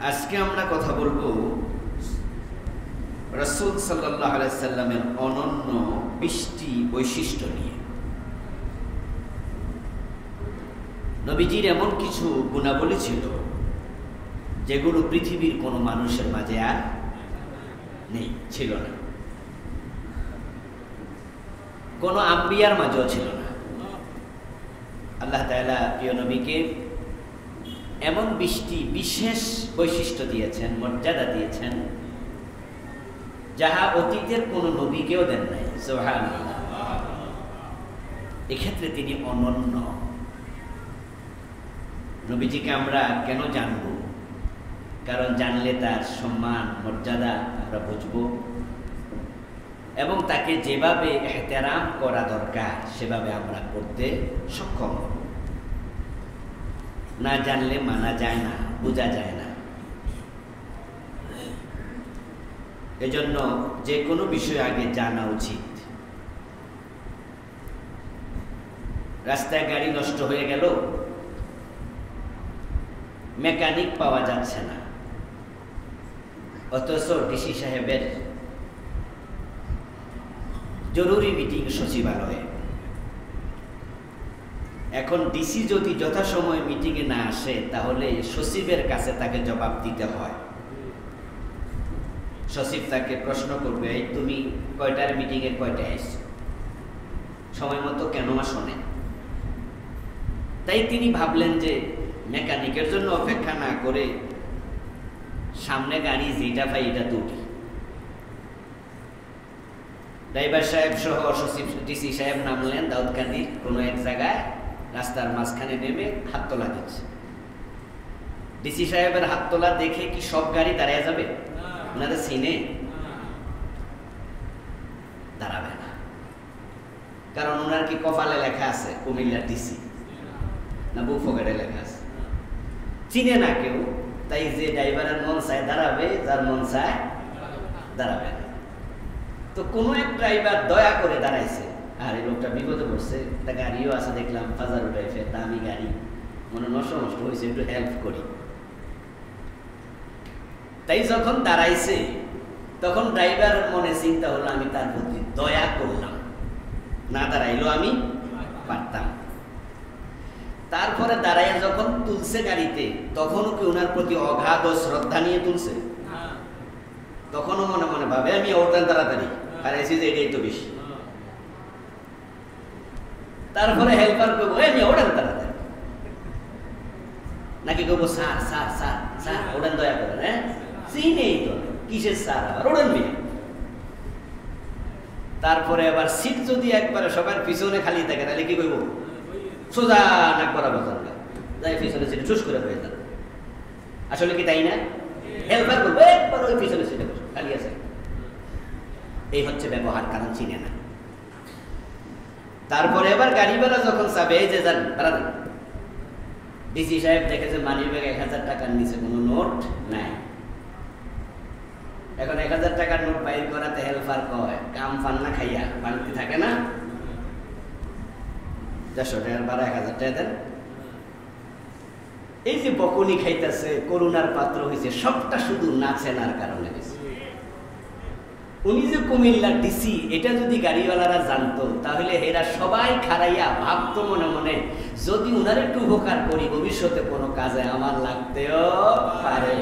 আজকে আমরা কথা বলবো রাসূল সাল্লাল্লাহু আলাইহি সাল্লামের অনন্য 20টি বৈশিষ্ট্য নিয়ে। নবীজির এমন কিছু গুণাবলী ছিল যেগুলো পৃথিবীর কোনো মানুষের মাঝে আর নেই, ছিল না, কোনো আম্বিয়ার মাঝেও ছিল না। আল্লাহ তাআলা প্রিয় নবীকে এমন 20টি বিশেষ বৈশিষ্ট্য দিয়েছেন, মর্যাদা দিয়েছেন, যাহা অতীতের কোনো নবীকেও দেন নাই। সুবহানাল্লাহ। এক্ষেত্রে তিনি অনন্য। নবীজিকে আমরা কেন জানব? কারণ জানলে তার সম্মান মর্যাদা আমরা বুঝব এবং তাকে যেভাবে ইহতিরাম করা দরকার সেভাবে আমরা করতে সক্ষম হব। না জানলে মানা যায় না, বোঝা যায় না। এজন্য যে কোনো বিষয় আগে জানা উচিত। রাস্তায় গাড়ি নষ্ট হয়ে গেল, মেকানিক পাওয়া যাচ্ছে না, অথচ ডিসি সাহেবের জরুরি মিটিং সচিবালয়ে। এখন ডিসি যদি যথাসময়ে মিটিংয়ে না আসে তাহলে সচিবের কাছে তাকে জবাব দিতে হয়। সচিব তাকে প্রশ্ন করবে, এই তুমি কয়টার মিটিংয়ে কয়টায় এসছো, সময় মতো কেন আসো না? তাই তিনি ভাবলেন যে মেকানিকের জন্য অপেক্ষা না করে সামনে গাড়ি যেটা পাই এটা তুলি। ড্রাইভার সাহেব সহ সচিব ডিসি সাহেব নামলেন দাউদকান্দির কোনো এক জায়গায়, রাস্তার মাঝখানে নেমে হাত তোলা দিচ্ছে। ডিসি সাহেবের হাত তোলা দেখে কি সব গাড়ি দাঁড়িয়ে যাবে? ওনাদের সিনে দাঁড়াবে না, কারণ ওনার কি কপালে লেখা আছে কুমিল্লার ডিসি, না বুক পকেটে লেখা আছে? চিনে না কেউ। তাই যে ড্রাইভারের মন চায় দাঁড়াবে, যার মন চায় দাঁড়াবে না। তো কোনো এক ড্রাইভার দয়া করে দাঁড়াইছে, আর এই লোকটা বিপদে পড়ছে, একটা গাড়িও আছে দেখলাম ফাজারু টাইপের দামি গাড়ি, মনে নষ্ট হয়েছে, একটু হেল্প করি। তাই যখন দাঁড়াইছে তখন ড্রাইভারের মনে চিন্তা হলো, আমি তার প্রতি দয়া করলাম, না দাঁড়াইলেও আমি পারতাম। তারপরে দাঁড়াইয়া যখন তুলছে গাড়িতে, তখনও কি ওনার প্রতি অগাধ শ্রদ্ধা নিয়ে তুলছে? তখনও মনে মনে ভাবে আমি ওঠান তাড়াতাড়ি, আর এসে যে এটাই তো বেশি। তারপরে হেল্পার করবো, আমি ওঠান তাড়াতাড়ি, নাকি করবো স্যার স্যার স্যার স্যার ওঠান দয়া করেন, হ্যাঁ চিনেই তো কিসের স্যার, আবার ওঠান মেয়ে। তারপরে আবার সিট যদি একবারে সবার পিছনে খালি থাকে তাহলে কি করবো? সোজা নাক বরাবর যাই পিছনে সিটে চুস করে হয়ে যাবে। আসলে কি তাই না? হেল্পার করবো একবার ওই পিছনে সিটে বসে খালি আছে। এই হচ্ছে ব্যবহার, কারণ চিনে না। তারপরে এবার গাড়িওয়ালা যখন চাবে, এই যে যান দাঁড়ান, ডিসি সাহেব দেখেছে মানি ব্যাগে 1000 টাকার নিচে কোনো নোট নাই। এখন 1000 টাকার নোট বাইর করাতে হেল্পার কয়, কাম পান্না খাইয়া বাড়িতে থাকে না, 400 টাকার ভাড়া 1000 টাকা দেন। এই যে বকুনি খাইতেছে, করুণার পাত্র হয়েছে, সবটা শুধু নাচেনার কারণে হয়েছে। উনি যে কুমিল্লার ডিসি, এটা যদি গাড়িওয়ালারা জানতো তাহলে এরা সবাই খারাইয়া ভাবতো মনে মনে, যদি উনার একটু উপকার করি ভবিষ্যতে কোনো কাজে আমার লাগতেও পারে।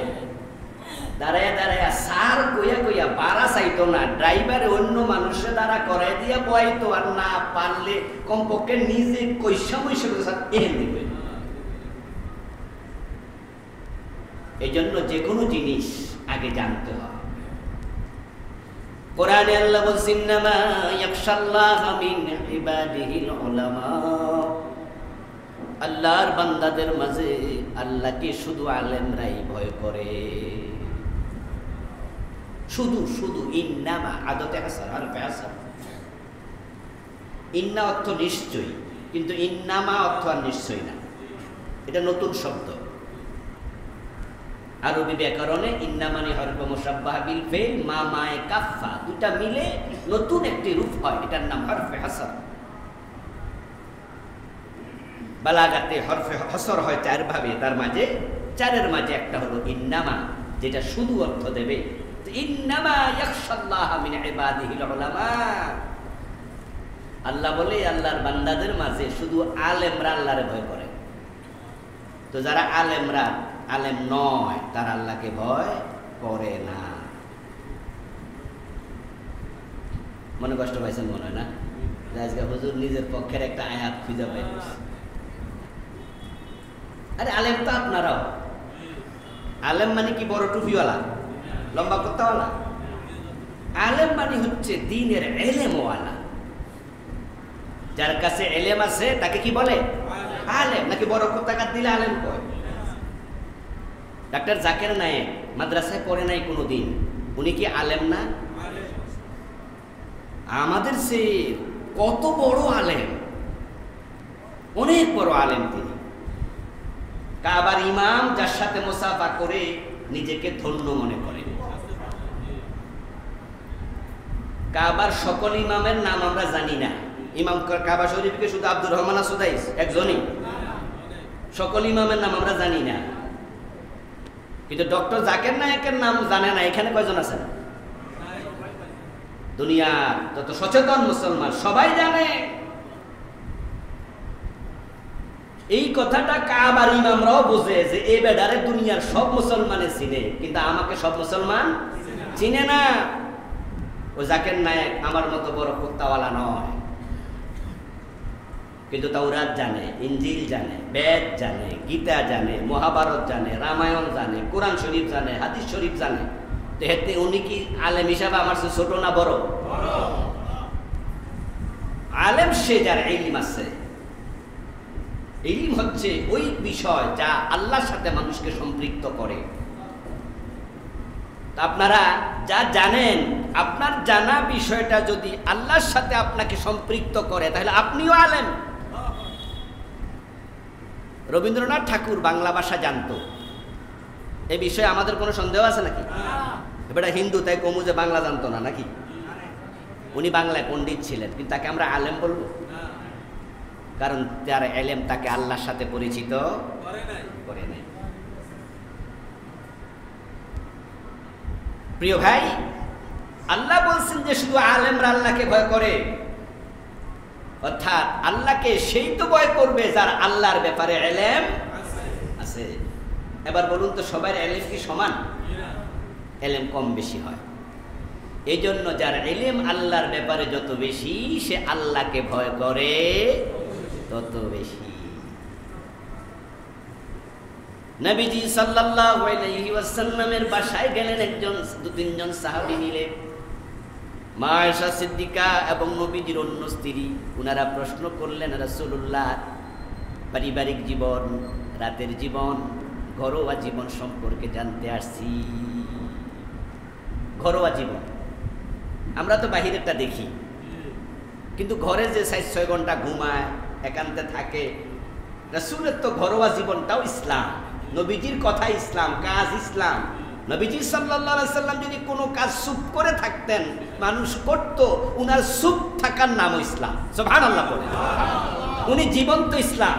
দাঁড়াইয়া দাঁড়াইয়া সার কইয়া কইয়া বাড়া চাইতো না, ড্রাইভারে অন্য মানুষের দ্বারা করাই দিয়া বয়াইতো, আর না পারলে কমপক্ষে নিজে কইসা মইসা এনে দিবে। এই জন্য যে কোনো জিনিস আগে জানতে হয়। কোরআনে আল্লাহ বলছেন, নামা ইয়াখশাল্লাহা মিন ইবাদিহিল উলামা। আল্লাহর বান্দাদের মাঝে আল্লাহকে শুধু আলেমরাই ভয় করে। শুধু শুধু ইন্নামা আদতে হাসান হরফে হাসান। ইন্না অর্থ নিশ্চয়ই, কিন্তু ইন্নামা অর্থ আর নিশ্চয় না, এটা নতুন শব্দ। আরবি ব্যাকরণে ইন্না মানে হরফে মুশাব্বাহ বিল ফেল, মা মায়ে কাফা, দুটা মিলে নতুন একটি রূপ হয়, এটার নাম হরফে হাসান। বালাগাতে হরফে হসর হয় 4 ভাবে, তার মাঝে চারের মাঝে একটা হলো ইন্নামা, যেটা শুধু অর্থ দেবে ইন্নামা ইয়াখশাল্লাহা মিন ইবাদিহিল উলামা। আল্লাহ বলে আল্লাহর বান্দাদের মাঝে শুধু আলেমরা আল্লাহরে ভয় করে। তো যারা আলেমরা আলেম নয় তারা আল্লাহকে ভয় করে না। মনে কষ্ট পাইছেন মনে হয় না? আজকে হুজুর নিজের পক্ষের একটা আয়াত খুঁজে পাই। আরে আলেম তো আপনারাও। আলেম মানে কি বড় টুপিওয়ালা লম্বা কুর্তাওয়ালা? আলেম মানে হচ্ছে দ্বীনের ইলমওয়ালা। যার কাছে ইলম আছে তাকে কি বলে? আলেম। নাকি বড় কুর্তা কাট দিলে আলেম কয়? ডাক্তার জাকির নায়েক মাদ্রাসায় পড়ে নাই কোনোদিন, উনি কি আলেম না? আমাদের সে কত বড় আলেম, অনেক বড় আলেম তিনি। কাবার ইমাম যার সাথে মুসাফা করে নিজেকে ধন্য মনে করে। কাবার সকল ইমামের নাম আমরা জানি না। ইমাম কাবা শরীফকে শুধু আব্দুর রহমান সুদাইস একজনই, সকল ইমামের নাম আমরা জানি না। কিন্তু ডক্টর জাকির নায়েকের নাম জানে না এখানে কয়জন আছেন? দুনিয়ার যত সচেতন মুসলমান সবাই জানে। এই কথাটা কাবার ইমামরাও বোঝে যে এই বেডারে দুনিয়ার সব মুসলমানে চিনে, কিন্তু আমাকে সব মুসলমান চিনে না। ও জাকির নায়েক আমার মতো বড় কুত্তাওয়ালা নয়, কিন্তু তাওরাত জানে, ইনজিল জানে, বেদ জানে, গীতা জানে, মহাভারত জানে, রামায়ণ জানে, কোরআন শরীফ জানে, হাদিস শরীফ জানে। তো উনি কি আলেম হিসাবে আমার ছোট না বড়? আলেম সে যার ইলম আছে। ইলম হচ্ছে ওই বিষয় যা আল্লাহর সাথে মানুষকে সম্পৃক্ত করে। আপনারা যা জানেন, আপনার জানা বিষয়টা যদি আল্লাহর সাথে আপনাকে সম্পৃক্ত করে তাহলে আপনিও আলেম। রবীন্দ্রনাথ ঠাকুর বাংলা ভাষা জানতো, এই বিষয়ে আমাদের কোনো সন্দেহ আছে নাকি? এবারে হিন্দু তাই কমু যে বাংলা জানতো না নাকি? উনি বাংলায় পণ্ডিত ছিলেন, কিন্তু তাকে আমরা আলেম বলবো? কারণ তার এলেম তাকে আল্লাহর সাথে পরিচিত করে নাই। প্রিয় ভাই, আল্লাহ বলছেন যে শুধু আলেমরা আল্লাহকে ভয় করে, অর্থাৎ আল্লাহকে সেই তো ভয় করবে যার আল্লাহর ব্যাপারে এলেম আছে। এবার বলুন তো, সবার এলেম কি সমান? এলেম কম বেশি হয়। এই জন্য যার এলেম আল্লাহর ব্যাপারে যত বেশি, সে আল্লাহকে ভয় করে তত বেশি। নবীজি সাল্লাল্লাহু আলাইহি ওয়াসাল্লামের বাসায় গেলেন একজন, দু তিনজন সাহাবী মিলে, মা আয়েশা সিদ্দিকা এবং নবীজির অন্য স্ত্রী। উনারা প্রশ্ন করলেন, রাসূলুল্লাহ, পারিবারিক জীবন, রাতের জীবন, ঘরোয়া জীবন সম্পর্কে জানতে আসছি। ঘরোয়া জীবন আমরা তো বাহিরেরটা দেখি, কিন্তু ঘরে যে 4-6 ঘন্টা ঘুমায়, একান্তে থাকে, রাসূলের তো ঘরোয়া জীবনটাও ইসলাম। নবীজির কথা ইসলাম, কাজ ইসলাম। নবীজি সাল্লাল্লাহু আলাইহি সাল্লাম যদি কোনো কাজ চুপ করে থাকতেন, মানুষ করত, উনার চুপ থাকার নামও ইসলাম। সুবহানাল্লাহ বলেন। উনি জীবন্ত ইসলাম।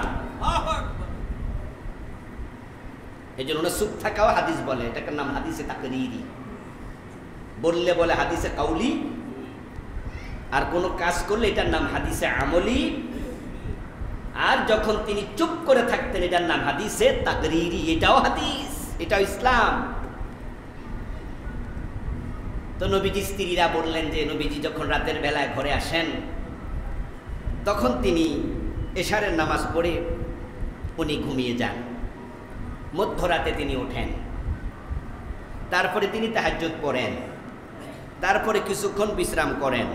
এই জন্য উনার চুপ থাকাও হাদিস বলে, এটাকে নাম হাদিসে তাকরীরি। বললে বলে হাদিসে কাউলি, আর কোনো কাজ করলে এটার নাম হাদিসে আমলি। আর যখন তিনি চুপ করে থাকতেন এটার নাম হাদিসে তাকরীরি। এটাও হাদিস, এটাও ইসলাম। তো নবীজি স্ত্রীরা বললেন যে নবীজি যখন রাতের বেলায় ঘরে আসেন, তখন তিনি এশারের নামাজ পড়ে উনি ঘুমিয়ে যান। মধ্যরাতে তিনি ওঠেন, তারপরে তিনি তাহাজ্জুদ পড়েন, তারপরে কিছুক্ষণ বিশ্রাম করেন,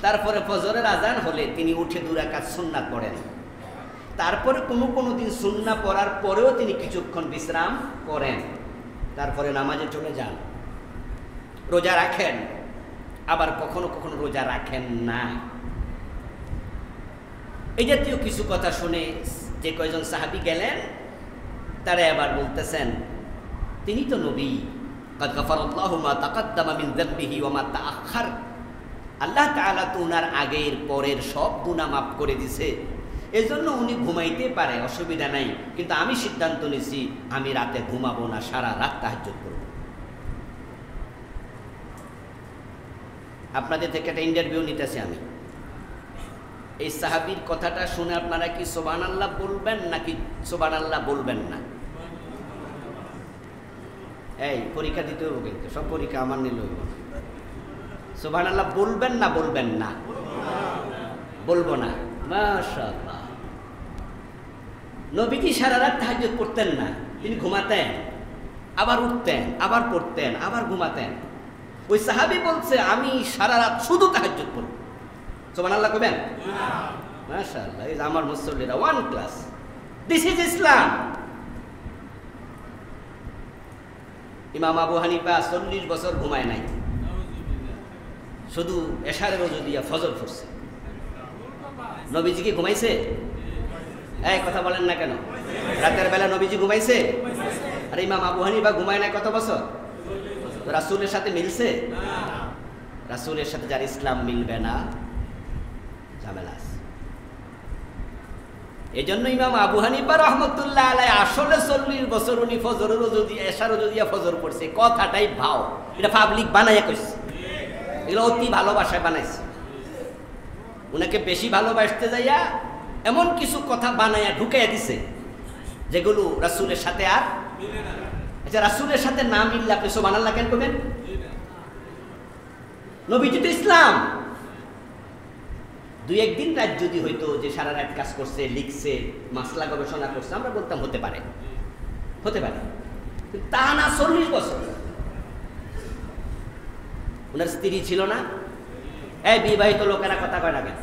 তারপরে ফজরের আজান হলে তিনি উঠে 2 রাকাত সুন্নাত পড়েন, তারপরে কোনো দিন সুন্নাত পড়ার পরেও তিনি কিছুক্ষণ বিশ্রাম করেন, তারপরে নামাজে চলে যান। রোজা রাখেন, আবার কখনো কখনো রোজা রাখেন না। এই জাতীয় কিছু কথা শুনে যে কয়জন সাহাবী গেলেন, তারা এবার বলতেছেন, তিনি তো নবী, قد غفر الله ما تقدم من ذنبه وما تأخر। আল্লাহ তাআলা তো উনার আগের পরের সব গুনাহ মাফ করে দিয়েছে, এজন্য উনি ঘুমাইতে পারে, অসুবিধা নাই, কিন্তু আমি সিদ্ধান্ত নিছি আমি রাতে ঘুমাবো না, সারা রাত তাহাজ্জুদ করব। আপনাদের থেকে একটা ইন্টারভিউ নিতেছি আমি। এই সাহাবীর কথাটা শুনে আপনারা কি সুবহানাল্লাহ বলবেন নাকি সুবহানাল্লাহ বলবেন না? এই পরীক্ষা দিতে হবে কিন্তু, সব পরীক্ষা আমার নিল। সুবহানাল্লাহ বলবেন না বলবেন না? বলবো না। মাশাআল্লাহ। নবীজি সারা রাত তাহাজ্জুদ পড়তেন না, তিনি ঘুমাতেন, আবার উঠতেন, আবার পড়তেন, আবার ঘুমাতেন। ওই সাহাবী বলছে আমি সারা রাত শুধু তাহাজ্জুদ পড়ব। সুবহানাল্লাহ কইবেন? মাশাআল্লাহ। এই যে আমার মুসল্লিরা ওয়ান ক্লাস। দিস ইজ ইসলাম। ইমাম আবু হানিফা 40 বছর ঘুমায় নাই, শুধু এশারের ওযু দিয়া ফজর পড়ছে। নবীজি কি ঘুমাইছে? এই কথা বলেন না কেন? রাতের বেলা নবীজি ঘুমাইছে? আর ইমাম আবু হানিফা ঘুমায় নাই কত বছর? রাসূলের সাথে মিলছে? রাসূলের সাথে যার ইসলাম মিলবে না, ঝামেলা আছে। এই জন্য ইমাম আবু হানিফা রহমতুল্লাহ আলাইহি আসলে 40 বছর উনি ফজরের ওযু দিয়ে এশার ওযু দিয়ে ফজর পড়ছে। কথাটাই ভাও, এটা পাবলিক বানাইয়া কইছে, এগুলো অতি ভালোবাসায় বানাইছে। উনাকে বেশি ভালোবাসতে যাইয়া এমন কিছু কথা বানাইয়া ঢুকাইয়া দিছে যেগুলো রাসূলের সাথে আর মিলে না। আচ্ছা, রাসূলের সাথে না মিললে আপনি সুবহানাল্লাহ কেন করবেন? নবীজি তো ইসলাম। দুই একদিন রাত যদি হইতো যে সারা রাত কাজ করছে, লিখছে, মাসলা গবেষণা করছে, আমরা বলতাম হতে পারে, হতে পারে, তা না। 40 বছর। ওনার স্ত্রী ছিল না? এই বিবাহিত লোকেরা কথা কয় না কেন?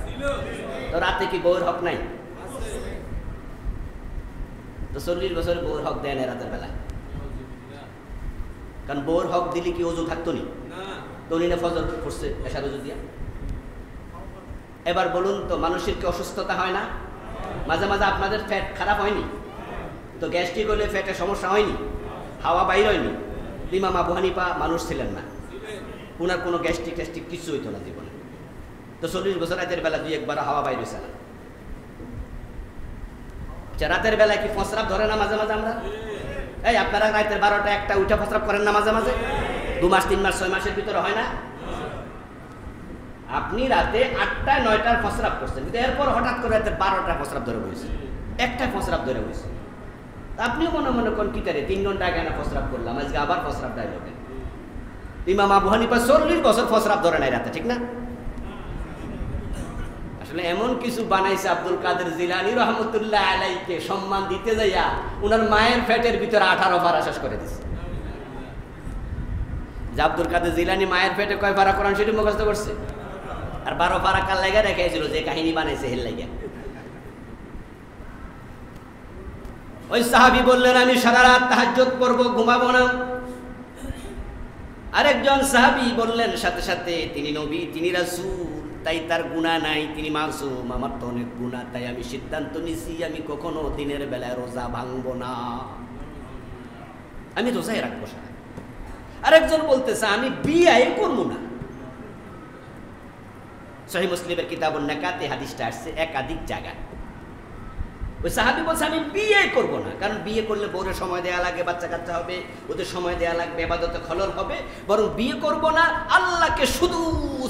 তো রাতে কি বউয়ের হক নাই? তো 40 বছর বউয়ের হক দেয় না রাতের বেলায়, কারণ বউয়ের হক দিলে কি ওযু থাকতো নি? তো উনি না ফজর পড়ছে এশার ওযু দিয়া। এবার বলুন তো, মানুষের কি অসুস্থতা হয় না? মাঝে মাঝে আপনাদের ফ্যাট খারাপ হয়নি তো? গ্যাস্ট্রিক হলে ফ্যাটের সমস্যা হয়নি? হাওয়া বাইর হয়নি? ইমাম আবু হানিফা মানুষ ছিলেন না, ওনার কোনো গ্যাস্ট্রিক ট্যাস্ট্রিক কিছু হইতো না জীবনে। তো 40 বছর রাতের বেলা দুই একবার হাওয়া বাইর হয়েছে না? রাতের বেলায় কি ফসরাপ ধরে না মাঝে মাঝে? আমরা এই আপনারা রাতের 12টা 1টা উঠে ফসরাপ করেন না মাঝে মাঝে? 2 মাস 3 মাস 6 মাসের ভিতরে হয় না? আপনি রাতে 8টা 9টার ফসরাপ করছেন, কিন্তু এরপর হঠাৎ করে রাতে 12টা ফসরাপ ধরে বসে, একটা ফসরাপ ধরে বসে। আপনিও মনে মনে কোন কি করে 3 ঘন্টা আগে না ফসরাপ করলাম, আজকে আবার ফসরাপ দেয় লোকে। ইমাম আবু হানিফা 40 বছর ফসরাপ ধরে নাই রাতে, ঠিক না? আসলে এমন কিছু বানাইছে আব্দুল কাদের জিলানী রহমতুল্লাহ আলাইহিকে সম্মান দিতে যাইয়া উনার মায়ের পেটের ভিতরে 18 পারা শেষ করে দিছে। যে আব্দুল কাদের জিলানী মায়ের পেটে কয় পারা কোরআন শরীফ মুখস্থ করছে, আর 12 পারা কাল লাগা রেখেছিল, যে কাহিনী বানাইছে হেল লাগা। ওই সাহাবী বললেন আমি সারা রাত তাহাজ্জুদ পড়ব, ঘুমাবো না। আরেকজন সাহাবী বললেন সাথে সাথে তিনি নবী, তিনি রাসূল, তাই তার গুনাহ নাই, তিনি মাসুম, আমার তো অনেক গুনাহ, তাই আমি সিদ্ধান্ত নিছি আমি কখনো দিনের বেলায় রোজা ভাঙবো না, আমি রোজাই রাখবো সারা। আরেকজন বলতেছে আমি বিয়ে করবো না। সহিহ মুসলিমের কিতাবুন নিকাতে হাদিসটা আসছে একাধিক জায়গায়। ওই সাহাবী বলছে আমি বিয়ে করব না, কারণ বিয়ে করলে বউরে সময় দেয়া লাগে, বাচ্চা কাচ্চা হবে, ওদের সময় দেয়া লাগবে, ইবাদতে খলল হবে, বরং বিয়ে করব না, আল্লাহকে শুধু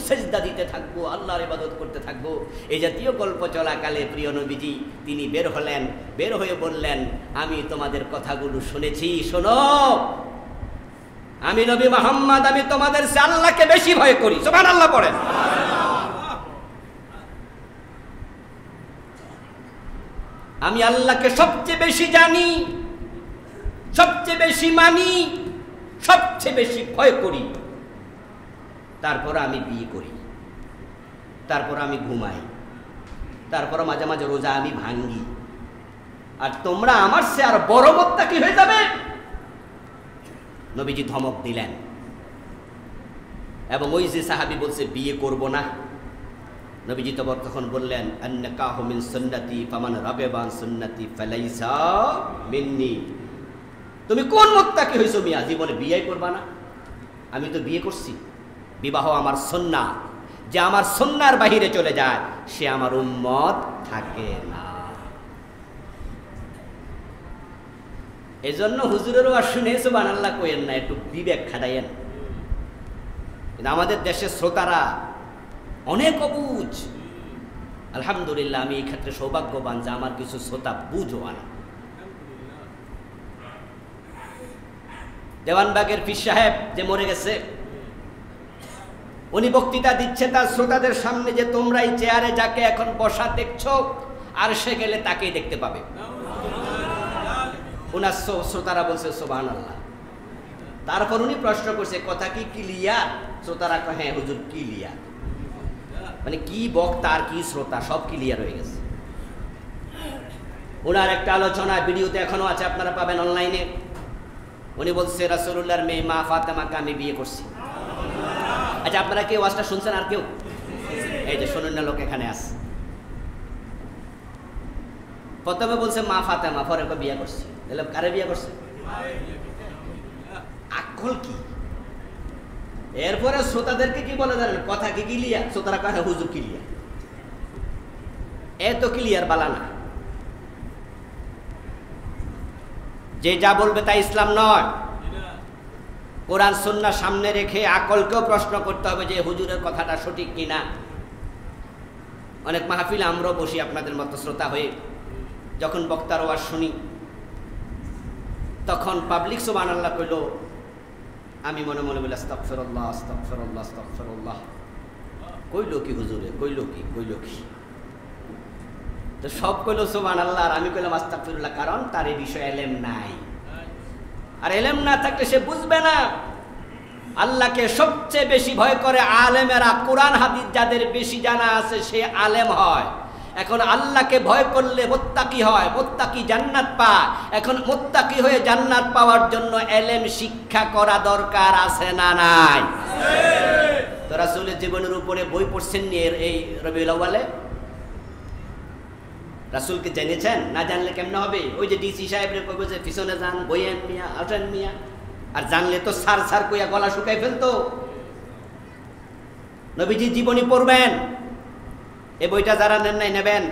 সেজদা দিতে থাকবো, আল্লাহর ইবাদত করতে থাকবো। এই জাতীয় গল্প চলাকালে প্রিয় নবীজি তিনি বের হলেন, বের হয়ে বললেন আমি তোমাদের কথাগুলো শুনেছি, শোনো, আমি নবী মুহাম্মদ, আমি তোমাদের চেয়ে আল্লাহকে বেশি ভয় করি। সুবহানাল্লাহ পড়েন। আমি আল্লাহকে সবচেয়ে বেশি জানি, সবচেয়ে বেশি মানি, সবচেয়ে বেশি ভয় করি। তারপর আমি বিয়ে করি, তারপর আমি ঘুমাই, তারপর মাঝে মাঝে রোজা আমি ভাঙ্গি। আর তোমরা আমার চেয়ে আর বড় মুত্তাকি হয়ে যাবে। নবীজি ধমক দিলেন। এবং ওই যে সাহাবী বলছে বিয়ে করব না, নবীজি তখন বললেন আন-নিকাহু মিন সুন্নতি ফামান রাগিবা আন সুন্নতি ফালাইসা মিন্নি। তুমি কোন মুত্তাকি হইছো মিয়া, জীবনে বিয়ে করবা না? আমি তো বিয়ে করছি। বিবাহ আমার সুন্নাহ, যে আমার সুন্নাহর বাহিরে চলে যায় সে আমার উম্মত থাকে না। এই জন্য হুজুরেরও আর শুনে সুবহানাল্লাহ কইেন না, একটু বিবেক খাটাইয়েন। কিন্তু আমাদের দেশের শ্রোতারা অনেক অবুঝ। আলহামদুলিল্লাহ, আমি এই ক্ষেত্রে সৌভাগ্যবান যে আমার কিছু শ্রোতা বুঝওয়ানা। দেওয়ানবাগের পীর সাহেব যে মরে গেছে, উনি বক্তৃতা দিচ্ছে তার শ্রোতাদের সামনে যে তোমরা এই চেয়ারে যাকে এখন বসা দেখছো, আর সে গেলে তাকেই দেখতে পাবে। উনার শ্রোতারা বলছে সুবহানাল্লাহ। তারপর উনি প্রশ্ন করছে, কথা কি ক্লিয়ার? শ্রোতারা কয় হ্যাঁ হুজুর ক্লিয়ার। মানে কি বক্তা আর কি শ্রোতা সব ক্লিয়ার হয়ে গেছে। ওনার একটা আলোচনা ভিডিওতে এখনো আছে, আপনারা পাবেন অনলাইনে। উনি বলছে রাসূলুল্লাহর মেয়ে মা ফাতেমাকে আমি বিয়ে করছি। আচ্ছা, আপনারা কেউ ওয়াজটা শুনছেন? আর কেউ? এই যে শুনুন না, লোক এখানে আছে। প্রথমে বলছে মা ফাতেমা, পরে বিয়ে করছি। তাহলে কারে বিয়ে করছে? আকল কি? এরপরে শ্রোতাদেরকে কি বলে জানেন? কথা কি ক্লিয়ার? শ্রোতারা কয় হুজুর ক্লিয়ার। এত ক্লিয়ার বালা না। যে যা বলবে তা ইসলাম নয়। কোরআন সুন্নাহ সামনে রেখে আকলকেও প্রশ্ন করতে হবে যে হুজুরের কথাটা সঠিক কিনা। অনেক মাহফিলে আমরাও বসি আপনাদের মতো শ্রোতা হয়ে, যখন বক্তার ওয়াজ শুনি তখন পাবলিক সুবহানাল্লাহ কইল, আমি মনে মনে বলি আস্তাগফিরুল্লাহ আস্তাগফিরুল্লাহ আস্তাগফিরুল্লাহ। কইল কি হুজুরে? কইল কি? তো সব কইল সুবহানাল্লাহ, আর আমি কইলাম আস্তাগফিরুল্লাহ, কারণ তার এই বিষয়ে ইলম নাই। আর ইলম না থাকলে সে বুঝবে না। আল্লাহকে সবচেয়ে বেশি ভয় করে আলেমেরা। কোরআন হাদিস যাদের বেশি জানা আছে সে আলেম হয়। এখন আল্লাহকে ভয় করলে মুত্তাকি হয়, মুত্তাকি জান্নাত পায়। এখন মুত্তাকি হয়ে জান্নাত পাওয়ার জন্য ইলম শিক্ষা করা দরকার আছে না নাই? তো রাসূলের জীবনের উপরে বই পড়ছেন নি এই রবিউল আউয়ালে? রাসূলকে জেনেছেন? না জানলে কেমনে হবে? ওই যে ডিসি সাহেবরে কইবে যে পিছনে যান, বইয়েন মিয়া, আটেন মিয়া। আর জানলে তো সার সার কইয়া গলা শুকাই ফেলতো। নবীজির জীবনী পড়বেন। এই বইটা যারা নেন নাই নেবেন।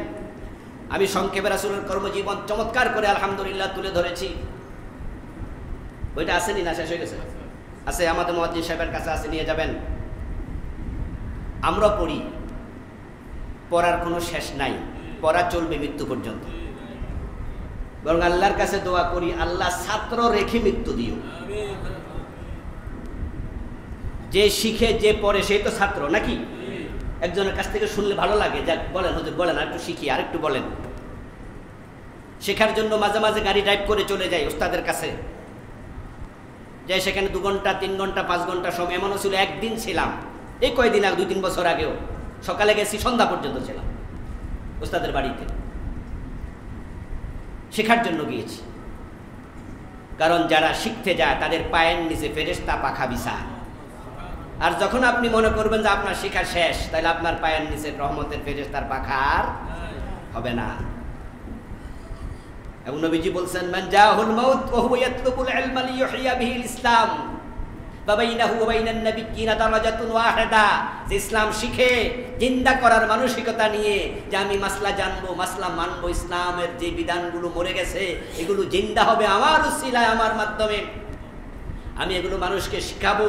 আমি সংক্ষেপে রাসূলের কর্মজীবন চমৎকার করে আলহামদুলিল্লাহ তুলে ধরেছি। বইটা আসেনি না শেষ হয়ে গেছে? আছে, আমাদের মুয়াজ্জিন সাহেবের কাছে আছে, নিয়ে যাবেন। আমরা পড়ি, পড়ার কোনো শেষ নাই, পড়া চলবে মৃত্যু পর্যন্ত। বরং আল্লাহর কাছে দোয়া করি, আল্লাহ ছাত্র রেখে মৃত্যু দিও। যে শিখে যে পড়ে সেই তো ছাত্র নাকি? একজনের কাছ থেকে শুনলে ভালো লাগে, যাক বলেন হুজুর বলেন, আর একটু শিখি, আর একটু বলেন। শেখার জন্য মাঝে মাঝে গাড়ি ড্রাইভ করে চলে যাই ওস্তাদের কাছে, যাই সেখানে 2 ঘন্টা 3 ঘন্টা 5 ঘন্টা সময়। এমনও ছিল একদিন ছিলাম, এই কয়েকদিন আগে 2-3 বছর আগেও, সকালে গেছি সন্ধ্যা পর্যন্ত ছিলাম ওস্তাদের বাড়িতে, শেখার জন্য গিয়েছি। কারণ যারা শিখতে যায় তাদের পায়ের নিচে ফেরেশতা পাখা বিছায়। আর যখন আপনি মনে করবেন যে আপনার শেখা শেষ, তাহলে আপনার পায়ের নিচে রহমতের ফেরেশতার পাখা আর হবে না। এবং নবীজি বলছেন, মান জাহুল মাউত ওয়া হুয়া ইয়াতলুবুল ইলমা লিইহইয়া বিহিল ইসলাম ওয়া বাইনাহু ওয়া বাইনান নাবিয়্যিনা দারাজাতুন ওয়াহিদা। যে ইসলাম শিখে জিন্দা করার মানসিকতা নিয়ে যে আমি মাসলা জানবো, মাসলা মানবো, ইসলামের যে বিধানগুলো মরে গেছে এগুলো জিন্দা হবে আমার উসিলায়, আমার মাধ্যমে আমি এগুলো মানুষকে শিখাবো,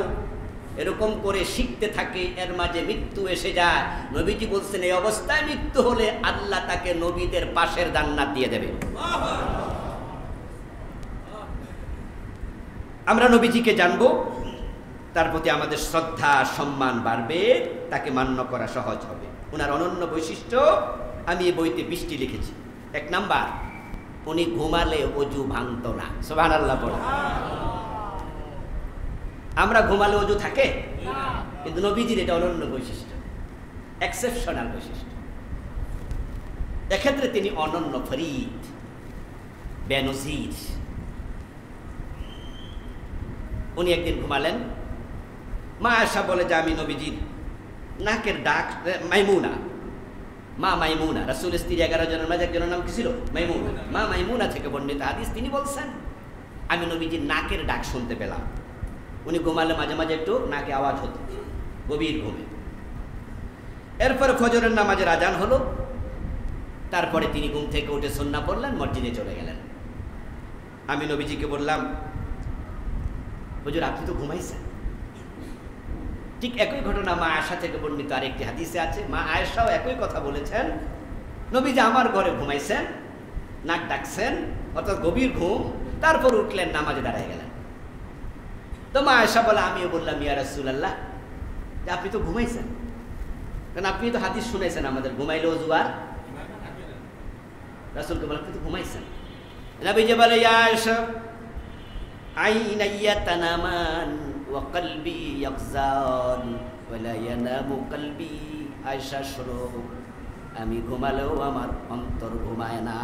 এরকম করে শিখতে থাকে, এর মাঝে মৃত্যু এসে যায়। নবীজি বলছেন এই অবস্থায় মৃত্যু হলে আল্লাহ তাকে নবীদের পাশের জান্নাত দিয়ে দেবে। আমরা নবীজিকে জানবো, তার প্রতি আমাদের শ্রদ্ধা সম্মান বাড়বে, তাকে মান্য করা সহজ হবে। ওনার অনন্য বৈশিষ্ট্য আমি এই বইতে 20টি লিখেছি। 1 নাম্বার, উনি ঘুমালে অজু ভাঙত না। সুবহানাল্লাহ বলেন। আমরা ঘুমালে অজু থাকে, কিন্তু নবীজির এটা অনন্য বৈশিষ্ট্য, এক্সেপশনাল বৈশিষ্ট্য। এক্ষেত্রে তিনি অনন্য, ফরিদ, বেনজির। উনি একদিন ঘুমালেন, মা আয়েশা বলে যে আমি নবীজির নাকের ডাক, মাইমুনা, মা মাইমুনা, রাসূলের স্ত্রী 11 জনের মাঝে একজনের নাম কি ছিল? মাইমুনা। মা মাইমুনা থেকে বর্ণিত হাদিস, তিনি বলছেন আমি নবীজির নাকের ডাক শুনতে পেলাম। উনি ঘুমালে মাঝে মাঝে একটু নাকে আওয়াজ হতো, গভীর ঘুমে। এরপরে ফজরের নামাজের আজান হলো, তারপরে তিনি ঘুম থেকে উঠে সুন্নাহ পড়লেন, মসজিদে চলে গেলেন। আমি নবীজিকে বললাম, হুজুর আপনি তো ঘুমাইছেন। ঠিক একই ঘটনা মা আয়েশা থেকে বর্ণিত আরেকটি হাদিসে আছে। মা আয়েশাও একই কথা বলেছেন, নবীজি আমার ঘরে ঘুমাইছেন, নাক ডাকছেন, অর্থাৎ গভীর ঘুম, তারপর উঠলেন, নামাজে দাঁড়ায় গেলেন। তো মা আয়েশা বলে, আমিও বললাম, ইয়া রাসূলুল্লাহ, যে আপনি তো ঘুমাইছেন, কারণ আপনি তো হাদিস শুনেছেন আমাদের, ঘুমাইলে ওযু আর। রাসূলকে বলে, আপনি তো ঘুমাইছেন। নবীজি বলে, ইয়া আয়েশা, আইনাইয়া তানামান ওয়া কলবি ইয়াকজান ওয়ালা ইয়ানামু কলবি। আয়েশা শোনো, আমি ঘুমালেও আমার অন্তর ঘুমায় না।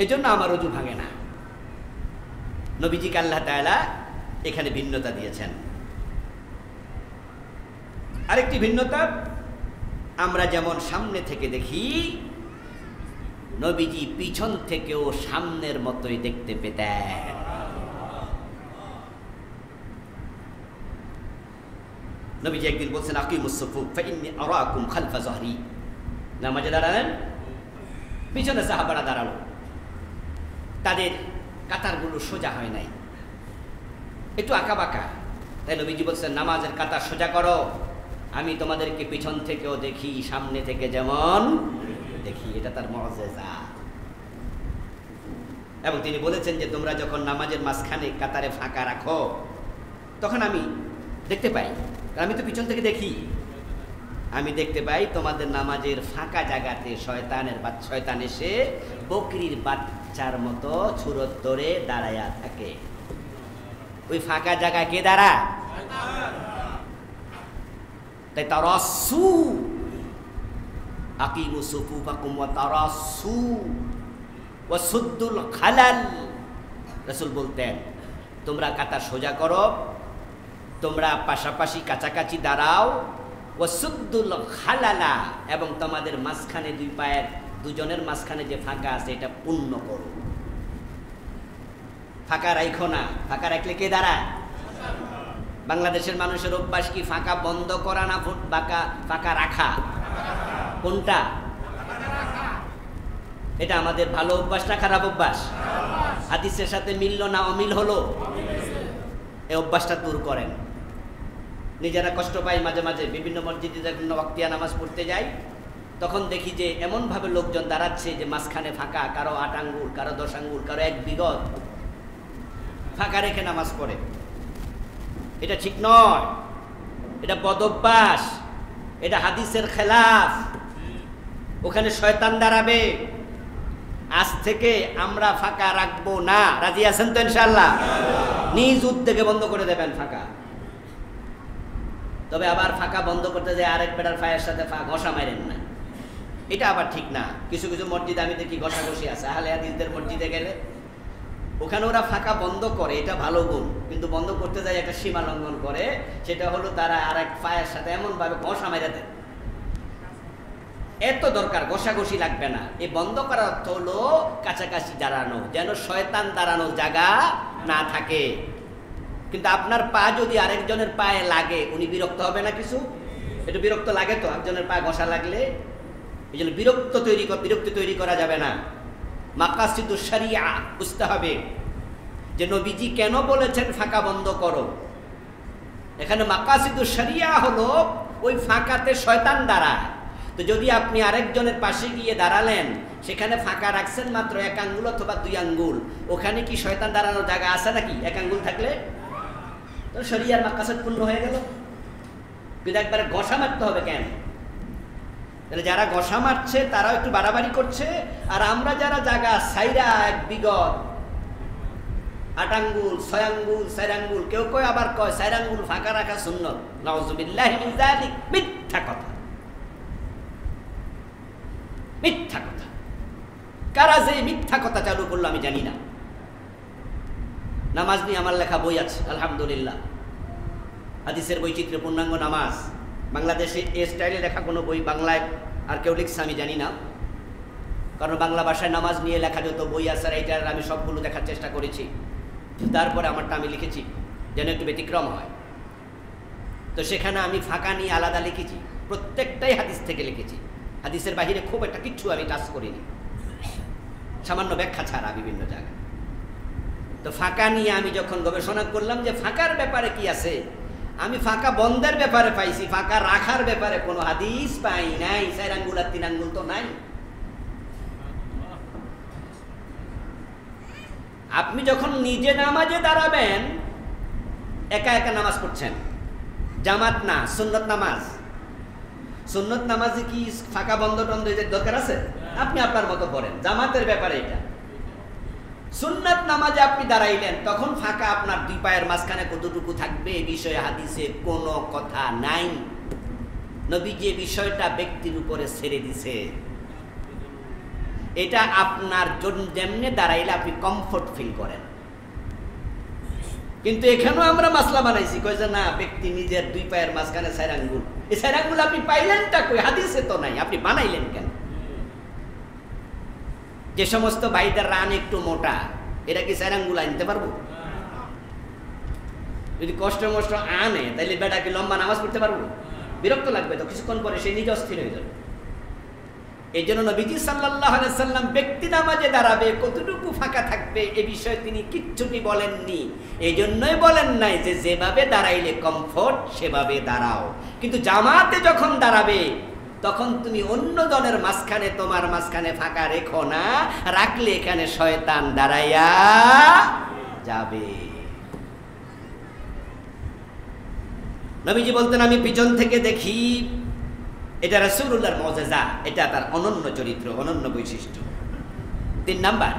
এজন্য আমার ওযু ভাঙে না। নবীজিকে আল্লাহ তাআলা এখানে ভিন্নতা দিয়েছেন। আরেকটি ভিন্নতা, আমরা যেমন সামনে থেকে দেখি, নবীজি পিছন থেকেও সামনের মতোই দেখতে পেতেন। নবীজি একদিন বলছেন, আকিমুস সুফুফ ফাইন্নী আরাকুম খালফা যহরি। নামাজে দাঁড়ালেন, পিছনে সাহাবারা দাঁড়ালো, তাদের কাতারগুলো সোজা হয় নাই, একটু আঁকা বাঁকা। তাই নবীজি বলছেন, নামাজের কাতার সোজা করো, আমি তোমাদেরকে পিছন থেকেও দেখি, সামনে থেকে যেমন দেখি। এটা তার মুআজিজা। এবং তিনি বলেছেন যে তোমরা যখন নামাজের মাঝখানে কাতারে ফাঁকা রাখো, তখন আমি দেখতে পাই, আমি তো পিছন থেকে দেখি, আমি দেখতে পাই তোমাদের নামাজের ফাঁকা জায়গাতে শয়তান এসে বকরির বাচ্চার মতো ছুরত ধরে দাঁড়ায়া থাকে। ওই ফাঁকা জায়গা কে দাঁড়া? তাই তারাসু, আকিমু সুফুফাকুম ওয়া তারাসু ওয়া সুদ্দুল খালাল। রাসূল বলতেন, তোমরা কাতার সোজা করো, তোমরা পাশাপাশি কাছাকাছি দাঁড়াও, ওয়া সুদ্দুল খালালা, এবং তোমাদের মাঝখানে দুই পায়ের দুজনের মাঝখানে যে ফাঁকা আছে এটা পূর্ণ করো। ফাঁকা রাখো না। ফাঁকা রাখলে কে দাঁড়ায়? বাংলাদেশের মানুষের অভ্যাস কি ফাঁকা বন্ধ করা না ফাঁকা রাখা? কোনটা? এটা আমাদের ভালো অভ্যাস না খারাপ অভ্যাস? হাদিসের সাথে মিলল না অমিল হলো? এই অভ্যাসটা দূর করেন। নিজেরা কষ্ট পাই মাঝে মাঝে, বিভিন্ন মসজিদে যখন ওয়াক্তিয়া নামাজ পড়তে যাই, তখন দেখি যে এমনভাবে লোকজন দাঁড়াচ্ছে যে মাঝখানে ফাঁকা, কারো 8 আঙ্গুল, কারো 10 আঙ্গুল, কারো 1 বিগত ফাঁকা রেখে নামাজ পড়ে। এটা ঠিক নয়, এটা বদঅভ্যাস, এটা হাদিসের খেলাফ। ওখানে শয়তান দাঁড়াবে। আজ থেকে আমরা ফাঁকা রাখবো না। রাজি আছেন তো ইনশাআল্লাহ? নিজ উদ্যোগে বন্ধ করে দেবেন ফাঁকা। তবে আবার ফাঁকা বন্ধ করতে যায় আরেক পেটার ফায়ের সাথে ঘষা মারেন না, এটা আবার ঠিক না। কিছু কিছু মসজিদে আমি দেখি ঘষাঘষি আছে। আহলে হাদিসদের মসজিদে গেলে ওখানে ওরা ফাঁকা বন্ধ করে, এটা ভালো গুণ, কিন্তু বন্ধ করতে যায় একটা সীমা লঙ্ঘন করে। সেটা হলো তারা আরেক ফায়ের সাথে এমনভাবে ঘষা মেরে দেয়। এত দরকার, ঘষাঘষি লাগবে না। এই বন্ধ করার অর্থ হলো কাছাকাছি দাঁড়ানো, যেন শয়তান দাঁড়ানোর জায়গা না থাকে। কিন্তু আপনার পা যদি আরেকজনের পায়ে লাগে, উনি বিরক্ত হবে না কিছু? একটু বিরক্ত লাগে তো একজনের পায়ে ঘষা লাগলে। এই জন্য বিরক্তি তৈরি করা যাবে না। মাকাসিদুশ শরিয়া বুঝতে হবে যে নবীজি কেন বলেছেন ফাঁকা বন্ধ করো। এখানে মাকাসিদুশ শরিয়া হলো ওই ফাঁকাতে শয়তান দাঁড়ায়। তো যদি আপনি আরেকজনের পাশে গিয়ে দাঁড়ালেন, সেখানে ফাঁকা রাখছেন মাত্র 1 আঙ্গুল অথবা 2 আঙ্গুল, ওখানে কি শয়তান দাঁড়ানোর জায়গা আছে নাকি? 1 আঙ্গুল থাকলে তো শরিয়ার মাকাসিদ পূর্ণ হয়ে গেল। কিন্তু একবারে ঘষা মারতে হবে কেন? তাহলে যারা ঘষা মারছে তারাও একটু বাড়াবাড়ি করছে, আর আমরা যারা জায়গা সাইরা 1 বিগত 8 আঙ্গুল 6 আঙ্গুল 4 আঙ্গুল, কেউ আবার কয় 4 আঙ্গুল ফাঁকা রাখা সুন্নত। নাউযুবিল্লাহি মিন যালিক। মিথ্যা কথা, মিথ্যা কথা। কারা যে মিথ্যা কথা চালু করলো আমি জানি না। নামাজ নিয়ে আমার লেখা বই আছে আলহামদুলিল্লাহ, হাদিসের বৈচিত্র্য পূর্ণাঙ্গ নামাজ। বাংলাদেশে এ স্টাইলে লেখা কোনো বই বাংলায় আর কেউ লিখছে আমি জানি না, কারণ বাংলা ভাষায় নামাজ নিয়ে লেখা যত বই আছে এইটার আমি সবগুলো দেখার চেষ্টা করেছি। তারপরে আমারটা আমি লিখেছি যেন একটু ব্যতিক্রম হয়। তো সেখানে আমি ফাঁকা নিয়ে আলাদা লিখেছি, প্রত্যেকটাই হাদিস থেকে লিখেছি। হাদিসের বাহিরে খুব একটা কিচ্ছু আমি টাচ করিনি, সামান্য ব্যাখ্যা ছাড়া বিভিন্ন জায়গায়। তো ফাঁকা নিয়ে আমি যখন গবেষণা করলাম যে ফাঁকার ব্যাপারে কি আছে, আমি ফাঁকা বন্ধের ব্যাপারে পাইছি, ফাঁকা রাখার ব্যাপারে কোনো হাদিস পাই নাই। 4 আঙ্গুল আর 3 আঙ্গুল তো নাই। আপনি যখন নিজে নামাজে দাঁড়াবেন, একা একা নামাজ পড়ছেন, জামাত না, সুন্নত নামাজ। সুন্নত নামাজে কি ফাঁকা বন্ধ টন্ধ দরকার আছে? আপনি আপনার মতো পড়েন, জামাতের ব্যাপারে এটা। সুন্নাত নামাজে আপনি দাঁড়াইলেন, তখন ফাঁকা আপনার 2 পায়ের মাঝখানে কতটুকু থাকবে এ বিষয়ে হাদিসে কোনো কথা নাই। নবী যে বিষয়টা ব্যক্তির উপরে ছেড়ে দিছে, এটা আপনার জন্য যেমনি দাঁড়াইলে আপনি কমফোর্ট ফিল করেন। কিন্তু এখানেও আমরা মাসলা বানাইছি, কই যে না, ব্যক্তি নিজের 2 পায়ের মাঝখানে 4 আঙ্গুল। এই 4 আঙ্গুল আপনি পাইলেনটা কই? হাদিসে তো নাই, আপনি বানাইলেন কেন? যে সমস্ত ভাইদের রান একটু মোটা, এরা কি 4 আঙ্গুল আনতে পারবো? যদি কষ্ট মষ্ট আনে, তাহলে বেটা কি লম্বা নামাজ পড়তে পারবো? বিরক্ত লাগবে তো, কিছুক্ষণ পরে সে নিজে অস্থির হয়ে যাবে। এই জন্য নবীজি সাল্লাল্লাহু আলাইহি সাল্লাম ব্যক্তি নামাজে দাঁড়াবে, কতটুকু ফাঁকা থাকবে এ বিষয়ে তিনি কিচ্ছুটি বলেননি। এই জন্যই বলেন নাই যে যেভাবে দাঁড়াইলে কমফোর্ট সেভাবে দাঁড়াও। কিন্তু জামাতে যখন দাঁড়াবে, তখন তুমি অন্য জনের মাঝখানে, তোমার মাঝখানে ফাঁকা রেখো না, রাখলে এখানে শয়তান দাঁড়াইয়া যাবে। নবীজি বলতেন, আমি পিছন থেকে দেখি। এটা রাসূলুল্লাহর মুজিজা, এটা তার অনন্য চরিত্র, অনন্য বৈশিষ্ট্য। 3 নাম্বার,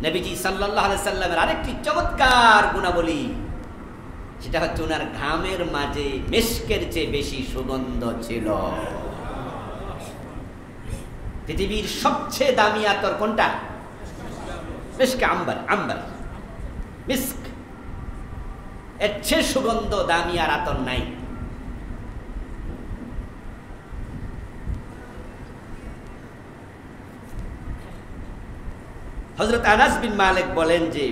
নবীজি সাল্লাল্লাহু আলাইহি সাল্লামের আরেকটি চমৎকার গুণাবলী, সেটা হচ্ছে ওনার ঘামের মাঝে মিস্কের চেয়ে বেশি সুগন্ধ ছিল। পৃথিবীর সবচেয়ে দামি আতর কোনটা? মিস্ক আম্বার, আম্বার মিস্ক। এর চেয়ে সুগন্ধ দামি আর আতর নাই। হযরত আনাস বিন মালিক বলেন যে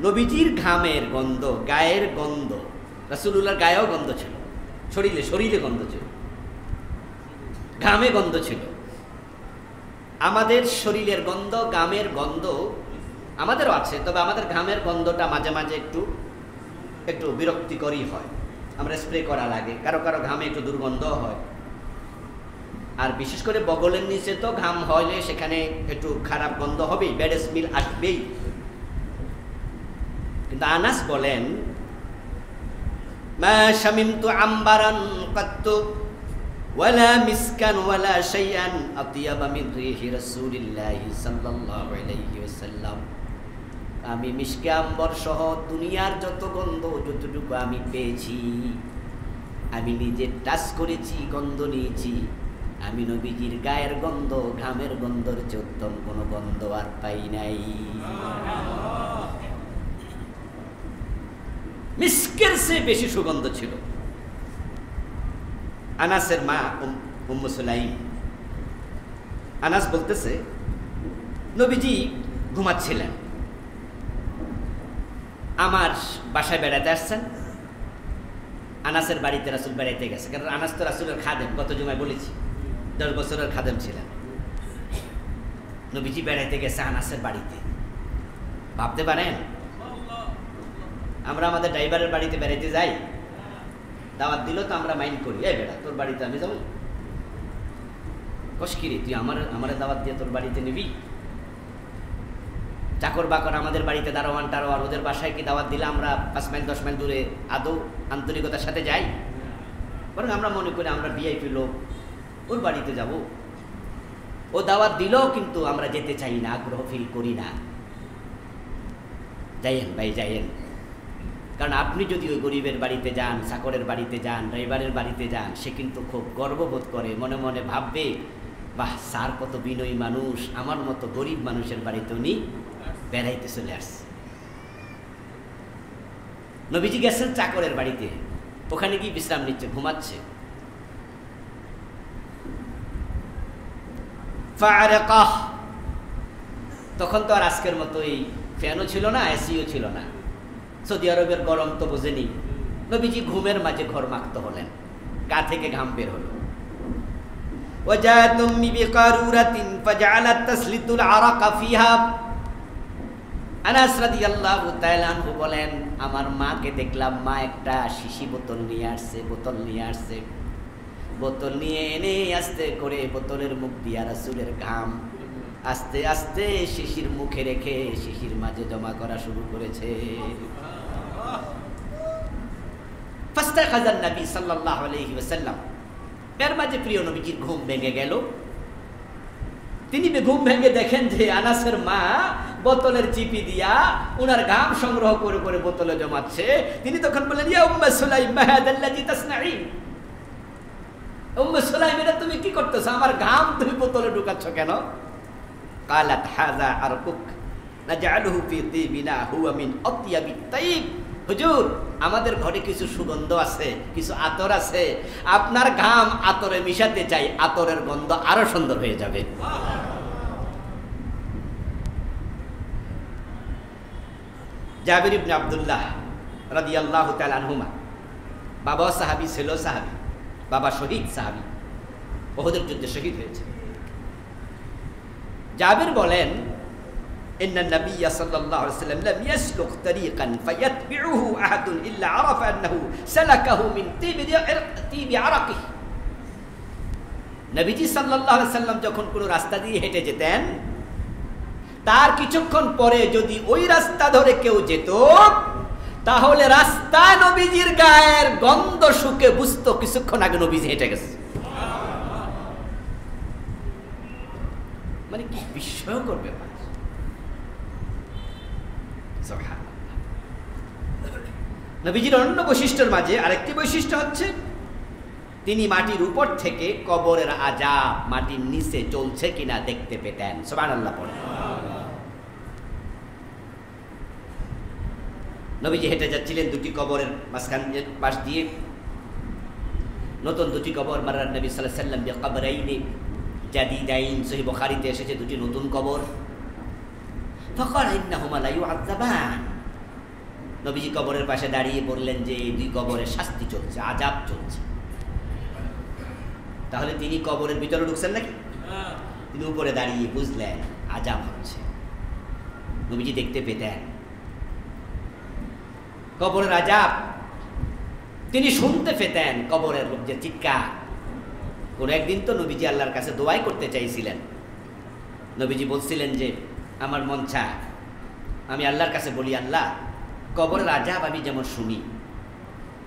নবীজির ঘামের গন্ধ, গায়ের গন্ধ, রাসূলুল্লাহর গায়েও গন্ধ ছিল, শরীরে গন্ধ ছিল, ঘামে গন্ধ ছিল। আমাদের শরীরের গন্ধ, ঘামের গন্ধ আমাদেরও আছে, তবে আমাদের ঘামের গন্ধটা মাঝে মাঝে একটু বিরক্তিকরই হয়, আমরা স্প্রে করা লাগে। কারো কারো ঘামে একটু দুর্গন্ধ হয়, আর বিশেষ করে বগলের নিচে তো ঘাম হলে সেখানে একটু খারাপ গন্ধ হবেই, ব্যাড স্মেল আসবেই। কিন্তু আনাস বলেন, মা শামিমতু আম্বারান কাত্তু ওয়ালা মিসকান ওয়ালা শাইআন আতিয়াবা মিন রিহি রাসূলিল্লাহি সাল্লাল্লাহু আলাইহি ওয়াসাল্লাম। আমি মিশকে আম্বর সহ দুনিয়ার যত গন্ধ, যতটুকু আমি পেয়েছি, আমি নিজে টাচ করেছি, গন্ধ নিয়েছি, আমি নবীজির গায়ের গন্ধ, ঘামের গন্ধের চেয়ে উত্তম কোন গন্ধ আর পাই নাই। মিস্কের চেয়ে বেশি সুগন্ধ ছিল। আনাসের মা উম্মু সুলাইম, আনাস বলতেছে, নবীজি ঘুমাচ্ছিলেন, আমার বাসায় বেড়াতে আসছেন। আনাসের বাড়িতে রাসূল বেড়াইতে গেছে, কারণ আনাস তো রাসূলের খাদেম, গত জুমায় বলেছি 10 বছরের খাদেম ছিলেন। নবীজি বেড়াইতে গেছে আনাসের বাড়িতে। ভাবতে পারেন, আমরা আমাদের ড্রাইভারের বাড়িতে বেড়াইতে যাই, দাওয়াত দিল তো আমরা মাইন্ড করি, এই বেটা তোর বাড়িতে আমি যাবো, কষ্কিরি তুই আমার দাওয়াত দিয়ে তোর বাড়িতে নিবি। চাকর বাকর আমাদের বাড়িতে, দারোয়ান টারোয়ান, ওদের বাসায় কি দাওয়াত দিলে আমরা 5 মাইল 10 মাইল দূরে আদৌ আন্তরিকতার সাথে যাই? বরং আমরা মনে করি আমরা ভিআইপি লোক, ওর বাড়িতে যাব। ও দাওয়াত দিল কিন্তু আমরা যেতে চাই না, আগ্রহ ফিল করি না। যাইয়েন ভাই যাইয়েন, কারণ আপনি যদি ওই গরিবের বাড়িতে যান, চাকরের বাড়িতে যান, ড্রাইভারের বাড়িতে যান, সে কিন্তু খুব গর্ববোধ করে, মনে মনে ভাববে, বাহ স্যার কত বিনয়ী মানুষ, আমার মতো গরিব মানুষের বাড়িতে উনি বেড়াইতে চলে আসছে। নবীজি গেছেন চাকরের বাড়িতে, ওখানে গিয়ে বিশ্রাম নিচ্ছে, ঘুমাচ্ছে। তখন তো আর আজকের মতো এই ফ্যানও ছিল না, এসিও ছিল না, সৌদি আরবের গরম তো বোঝেনি। নবীজি ঘুমের মাঝে ঘরমাক্ত হলেন, গা থেকে ঘাম বের হলো। وجاءت أمي بقارورة فجعلت تسلط العرق فيها আনাস রাদিয়াল্লাহু তাআলা আনহু বলেন, আমার মাকে দেখলাম মা একটা শিশি বোতল নিয়ে আসছে, বোতল নিয়ে এনে আস্তে করে বোতলের মুখ দিয়া রাসূলের ঘাম আস্তে আস্তে শিশির মুখে রেখে শিশির মাঝে জমা করা শুরু করেছে। ফাস্তাখাযান নবী সাল্লাল্লাহু আলাইহি ওয়াসাল্লাম, এর মাঝে প্রিয় নবীজির ঘুম ভেঙে গেল। তিনি ঘুম ভেঙে দেখেন যে আনাসের মা বোতলের চিপি দিয়া উনার ঘাম সংগ্রহ করে করে বোতলে জমাচ্ছে। তিনি তখন বললেন, ইয়া উম্মে সুলাইম মা হাদাল্লাযী তাসনাঈন, উম্মে সুলাইম এটা তুমি কি করতেছো, আমার ঘাম তুমি বোতলে ঢুকাচ্ছ কেন? قالت هذا عرقك نجعله في طيبنا هو من اطيب الطيب। হুজুর, আমাদের ঘরে কিছু সুগন্ধ আছে, কিছু আতর আছে, আপনার ঘাম আতরে মিশাতে চাই, আতরের গন্ধ আরো সুন্দর হয়ে যাবে। জাবির ইবনে আব্দুল্লাহ রাদিয়াল্লাহু তাআলা আনহুমা, বাবা সাহাবী ছিল, সাহাবী, বাবা শহীদ সাহাবী, উহুদের যুদ্ধে শহীদ হয়েছে। জাবির বলেন, ইন্নান নাবিয়্য সাল্লাল্লাহু আলাইহি ওয়াসাল্লাম লাম ইয়াসলুক তারিকান ফায়াতবিউহু আহাদুন ইল্লা আরাফা আন্নাহু সালাকাহু মিন তিবি আরাকিহি। নবীজি সাল্লাল্লাহু আলাইহি ওয়াসাল্লাম যখন কোনো রাস্তা দিয়ে হেঁটে যেতেন, তার কিছুক্ষণ পরে যদি ওই রাস্তা ধরে কেউ যেত, তাহলে রাস্তায় নবীজির গায়ের গন্ধ শুকে বুঝতো কিছুক্ষণ আগে নবীজি হেঁটে গেছে। মানে কি বিস্ময়কর ব্যাপার। নবীজির অন্য বৈশিষ্ট্যের মাঝে আরেকটি বৈশিষ্ট্য হচ্ছে, তিনি মাটির উপর থেকে কবরের আযাব মাটির নিচে চলছে কিনা দেখতে পেতেন। সুবহানাল্লাহ পড়ে। নবীজি হেঁটে যাচ্ছিলেন দুটি কবরের মাঝখান পাশ দিয়ে, নতুন দুটি কবর, মারার নবী সাল্লাল্লাহু আলাইহি ওয়াসাল্লাম বিকবরাইনি জাদিদাইন, সহিহ বুখারীতে এসেছে দুটি নতুন কবর। ফাকাল ইন্নাহুমা লা ইউআযাবান, নবীজি কবরের পাশে দাঁড়িয়ে বললেন যে এই দুই কবরে শাস্তি চলছে, আযাব চলছে। তাহলে তিনি কবরের ভিতরে ঢুকছেন নাকি? তিনি উপরে দাঁড়িয়ে বুঝলেন আযাব হচ্ছে। নবীজি দেখতে পেতেন কবরের আযাব, তিনি শুনতে পেতেন কবরের লোকদের চিৎকার। কোন একদিন তো নবীজি আল্লাহর কাছে দোয়াই করতে চাইছিলেন। নবীজি বলছিলেন যে আমার মন চায় আমি আল্লাহর কাছে বলি, আল্লাহ কবরের আযাব আমি যেমন শুনি,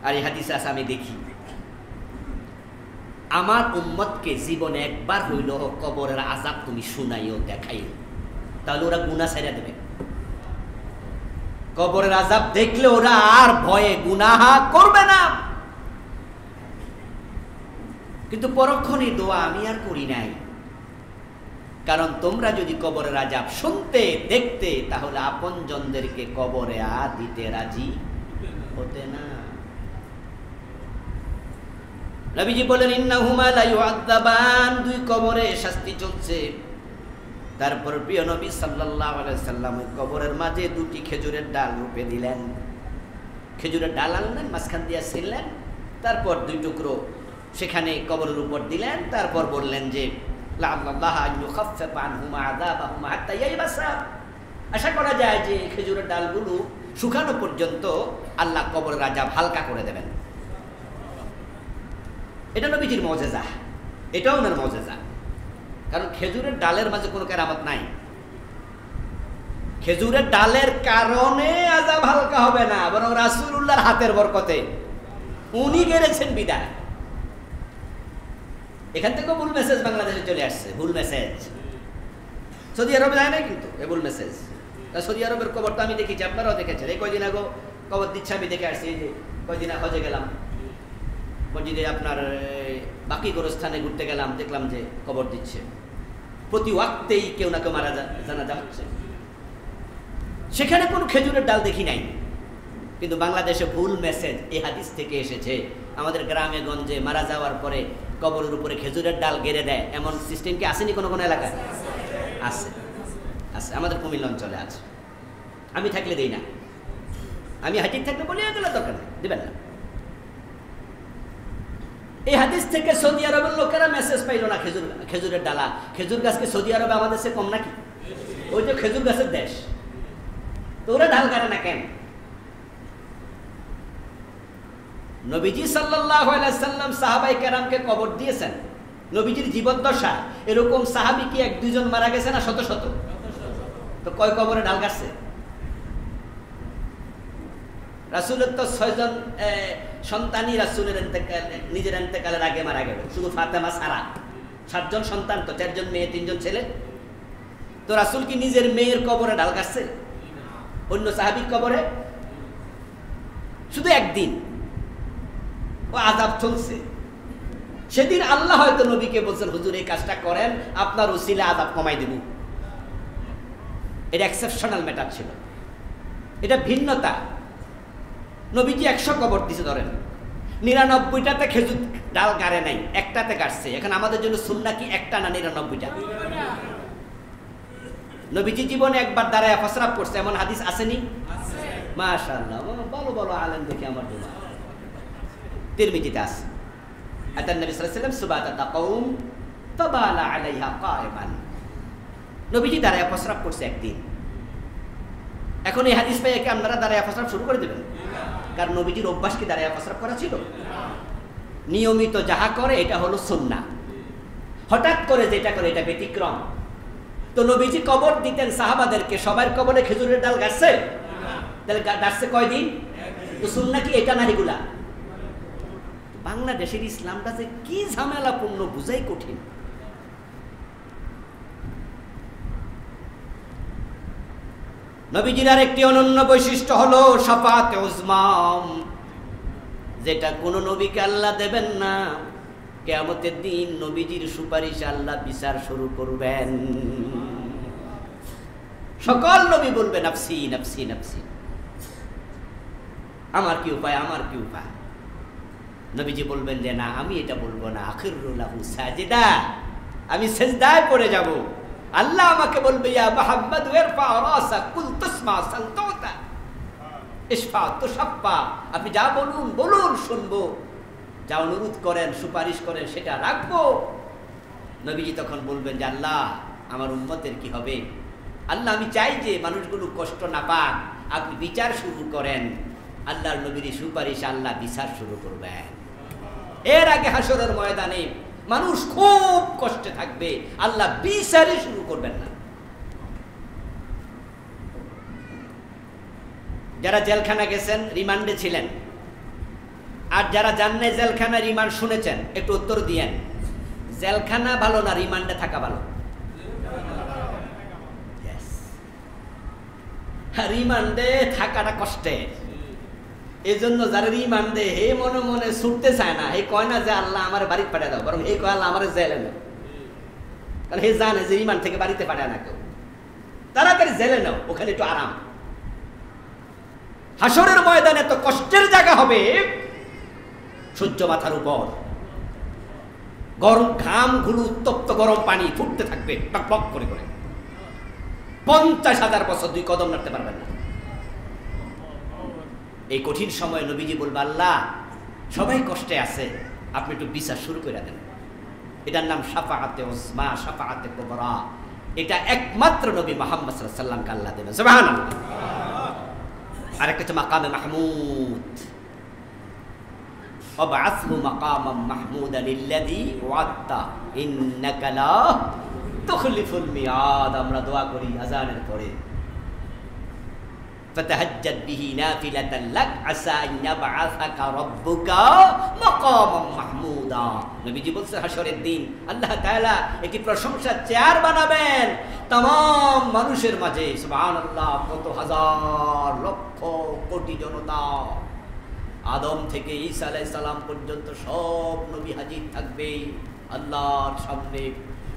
আর এই হাদিসে আছে আমি দেখি, আমার উম্মতকে জীবনে একবার হইল কবরের আযাব তুমি শুনাইও, দেখাইও, তাহলে ওরা গুনাহ ছেড়ে দেবে। কবরের আযাব দেখলে ওরা আর ভয়ে গুনাহ করবে না। কিন্তু পরক্ষণে দোয়া আমি আর করি নাই, কারণ তোমরা যদি কবরের আযাব শুনতে দেখতে, তাহলে আপনজনদেরকে কবরে দিতে রাজি হতে না। নবীজি বলেন, ইন্নাহুমা লা ইউআযাবান, দুই কবরে শাস্তি চলছে। তারপর প্রিয় নবী সাল্লাল্লাহু আলাইহি সাল্লাম কবরের মাঝে দুটি খেজুরের ডাল রূপে দিলেন। খেজুরের ডাল আনলেন, মাঝখান দিয়ে ছিললেন, তারপর দুই টুকরো সেখানে কবরের উপর দিলেন। তারপর বললেন যে লাআল্লাল্লাহা আন ইউখাফফিফা আনহুমা আযাবাহুমা হাত্তা ইয়াইবাসা, আশা করা যায় যে খেজুরের ডালগুলো শুকানো পর্যন্ত আল্লাহ কবরের আযাব হালকা করে দেবেন। এটা নবীজির মুজিজা, এটাও ওনার মুজিজা। কারণ খেজুরের ডালের মাঝে কোনো কেরামত নাই। খেজুরের ডালের কারণে আযাব হালকা হবে না, বরং রাসূলুল্লাহর হাতের বরকতে উনি গেড়েছেন বিদায়। এখান থেকে ভুল মেসেজ বাংলাদেশে চলে আসছে, ভুল মেসেজ। সৌদি আরবে যায় না কিন্তু এ ভুল মেসেজ। সৌদি আরবের কবর তো আমি দেখেছি, আপনারাও দেখেছেন। এই কয়দিন আগে কবর দিচ্ছে, আমি দেখে আসছি। এই যে কয়দিন হজে গেলাম, মসজিদে আপনার বাকি গোরস্থানে ঘুরতে গেলাম, দেখলাম যে কবর দিচ্ছে। প্রতি ওয়াক্তেই কেউ না কেউ মারা জানাজা হচ্ছে। সেখানে কোনো খেজুরের ডাল দেখি নাই। কিন্তু বাংলাদেশে ভুল মেসেজ এই হাদিস থেকে এসেছে। আমাদের গ্রামে গঞ্জে মারা যাওয়ার পরে কবরের উপরে খেজুরের ডাল গেড়ে দেয়, এমন সিস্টেম কি আসেনি কোনো কোনো এলাকায়? আছে, আছে, আমাদের কুমিল্লা অঞ্চলে আছে। আমি থাকলে দেই না, আমি হাজির থাকলে বলে গেলে দরকার নেই, দেবেন না। এই হাদিস থেকে সৌদি আরবের লোকেরা মেসেজ পাইল না খেজুরের ডালা। খেজুর গাছকে সৌদি আরবে আমাদের সে কম নাকি? ওই যে খেজুর গাছের দেশ, তো ওরা ঢাল কাটে না কেন? নবীজি সাল্লাল্লাহু আলাইহি সাল্লাম সাহাবায়ে কেরামকে কবর দিয়েছেন নবীজির জীবদ্দশা। এরকম সাহাবী কি এক দুইজন মারা গেছে না শত শত? তো কয় কবরে ঢাল কাটছে? রাসূলের তো 6 জন সন্তানই রাসূলের নিজের ইন্তেকালের আগে মারা গেল, শুধু ফাতেমা ছাড়া। 7 জন সন্তান, তো 4 জন মেয়ে 3 জন ছেলে। তো রাসূল কি নিজের মেয়ের কবরে ঢাল কাটছে? অন্য সাহাবীর কবরে? শুধু একদিন ও আযাব চলছে, সেদিন আল্লাহ হয়তো নবীকে বলছেন, হুজুর এই কাজটা করেন, আপনার উসিলা আযাব কমাই দেব। এটা এক্সেপশনাল ম্যাটার ছিল, এটা ভিন্নতা। নবীজি 100 কবর দিছে ধরেন, 99টাতে খেজুর ডাল গাড়ে নাই, একটাতে কাটছে। এখন আমাদের জন্য সুন্নাহ কি একটা না 99টা? নবীজি জীবনে একবার দাঁড়ায় প্রস্রাব করছে, এমন হাদিস আসেনি? মাশাআল্লাহ, বলো বলো আলেম দেখি আমার জন্য। তিরমিজিতে আছে, আতান নবী সাল্লাল্লাহু আলাইহি ওয়াসাল্লাম সুবাতাতা কওম ফাবালা আলাইহা কায়মান। নবীজি দাঁড়ায় প্রস্রাব করছে একদিন। এখন এই হাদিস পেয়ে কি আপনারা দাঁড়ায় প্রস্রাব শুরু করে দেবেন? কারণ নবীজির অভ্যাস কি দাঁড়ায় প্রস্রাব করা ছিল? নিয়মিত যাহা করে এটা হলো সুন্নাহ, হঠাৎ করে যেটা করে এটা ব্যতিক্রম। তো নবীজি কবর দিতেন সাহাবাদেরকে, সবার কবরে খেজুরের ডাল গাছছে? তাহলে গাছছে কয়দিন? তো সুন্নাহ কি এটা না এগুলা? বাংলাদেশের ইসলামটা যে কি ঝামেলাপূর্ণ, বুঝাই কঠিন। নবীজির আরেকটি অনন্য বৈশিষ্ট্য হলো শাফাআতে উযমা, যেটা কোন নবীকে আল্লাহ দেবেন না। কিয়ামতের দিন নবীজির সুপারিশ আল্লাহ বিচার শুরু করবেন। সকল নবী বলবে নাফসি নাফসি নাফসি, আমার কি উপায়, আমার কি উপায়। নবীজি বলবেন যে না, আমি এটা বলবো না, আখিরু লাহু সাজিদা, আমি সিজদায় পড়ে যাব। আল্লাহ আমাকে বলবে ইয়া মুহাম্মদ ইরফা রাসাক কুল তাসমা সালতুতা ইশফা তুশফা, আপনি যা বলুন বলুন শুনবো, যা অনুরোধ করেন সুপারিশ করেন সেটা রাখবো। নবীজি তখন বলবেন যে আল্লাহ আমার উম্মতের কি হবে? আল্লাহ আমি চাই যে মানুষগুলো কষ্ট না পাক, আপনি বিচার শুরু করেন। আল্লাহর নবীর সুপারিশ আল্লাহ বিচার শুরু করবেন। এর আগে হাসরের ময়দানে মানুষ খুব কষ্টে থাকবে, আল্লাহ বিচারই শুরু করবেন না। যারা জেলখানা গেছেন, রিমান্ডে ছিলেন, আর যারা জানেন জেলখানা রিমান্ড শুনেছেন, একটু উত্তর দিয়েন। জেলখানা ভালো না রিমান্ডে থাকা ভালো? রিমান্ডে থাকাটা কষ্টের। এই জন্য যারা রিমান্ডে হে মনে মনে ছুটতে চায় না, হে কয় না যে আল্লাহ আমার বাড়ি পাঠিয়ে দাও, বরং হে কয় আল্লাহ আমার জেলে নাও। কারণ হে জানে যে রিমান্ড থেকে বাড়িতে পাঠায় না কেউ, তাড়াতাড়ি জেলে নাও, ওখানে একটু আরাম। হাসরের ময়দানে তো কষ্টের জায়গা হবে, সূর্য মাথার উপর, গরম ঘাম গুলো, উত্তপ্ত গরম পানি ফুটতে থাকবে টকবক করে করে। 50,000 বছর 2 কদম নাড়তে পারবেন না। এই কঠিন সময় নবীজি বলবে আল্লাহ সবাই কষ্টে আছে, আপনি একটু বিচার শুরু করে দেন। এটার নাম শাফাআতে উযমা, শাফাআতে কুবরা। এটা একমাত্র নবী মুহাম্মদ সাল্লাল্লাহু আলাইহি ওয়াসাল্লামকে আল্লাহ দেবেন। সুবহানাল্লাহ। আরেকটা হচ্ছে মাকামে মাহমুদ, ওয়াবআসহু মাকামান মাহমুদান আল্লাযী ওয়া'আদতা ইন্নাকা লা তুখলিফুল মিয়াদ। আমরা দোয়া করি আযানের পরে, ফাতাহাজ্জাদ বিহি নাফিলাতান লাক আসা আন ইয়াবআসাকা রাব্বুকা মাকামান মাহমুদা। নবীজি বলছেন হাসরের দিন আল্লাহ তাআলা একটি প্রশংসার চেয়ার বানাবেন तमाम মানুষের মাঝে। সুবহানাল্লাহ, কত হাজার লক্ষ কোটি জনতা, আদম থেকে ঈসা আলাইহিস সালাম পর্যন্ত সব নবী হাজির থাকবে আল্লাহর সামনে।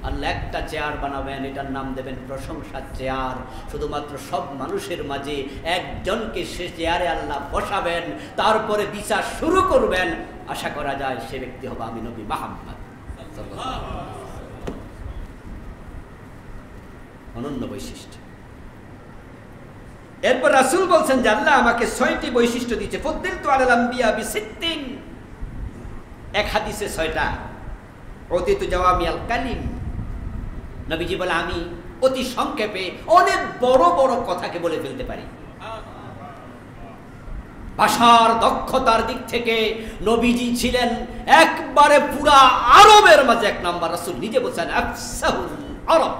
আল্লাহ একটা চেয়ার বানাবেন, এটার নাম দেবেন প্রশংসার চেয়ার। শুধুমাত্র সব মানুষের মাঝে একজনকে সে চেয়ারে আল্লাহ বসাবেন, তারপরে বিচার শুরু করবেন। আশা করা যায় সে ব্যক্তি হবে আমি নবী মুহাম্মদ। অনন্য বৈশিষ্ট্য। এরপর রাসূল বলছেন যে আল্লাহ আমাকে 6টি বৈশিষ্ট্য দিয়েছে। ফুদ্দিলতু আলাল আম্বিয়া বিসিত্তিন, এক হাদিসে 6টা। অতীত জাওয়ামিয়াল কালিম, নবীজি বলে আমি অতি সংক্ষেপে অনেক বড় বড় কথাকে বলে ফেলতে পারি। ভাষার দক্ষতার দিক থেকে নবীজি ছিলেন একবারে পুরা আরবের মাঝে এক নাম্বার। রাসূল নিজে বলছেন আফসাহুল আরব,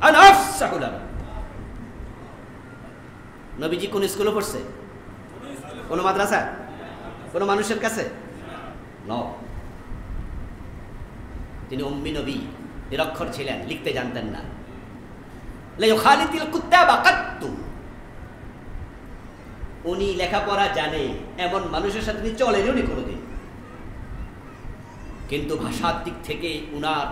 আনা আফসাহুল আরব। নবীজি কোন স্কুলে পড়ছে? কোন মাদ্রাসা? কোন মানুষের কাছে? তিনি উম্মি নবী, নিরক্ষর ছিলেন, লিখতে জানতেন না। লা ইউখালিতিল কুত্তাবা কাত্তু, উনি লেখাপড়া জানে এমন মানুষের সাথে তিনি চলেনই উনি কোনোদিন। কিন্তু ভাষার দিক থেকে উনার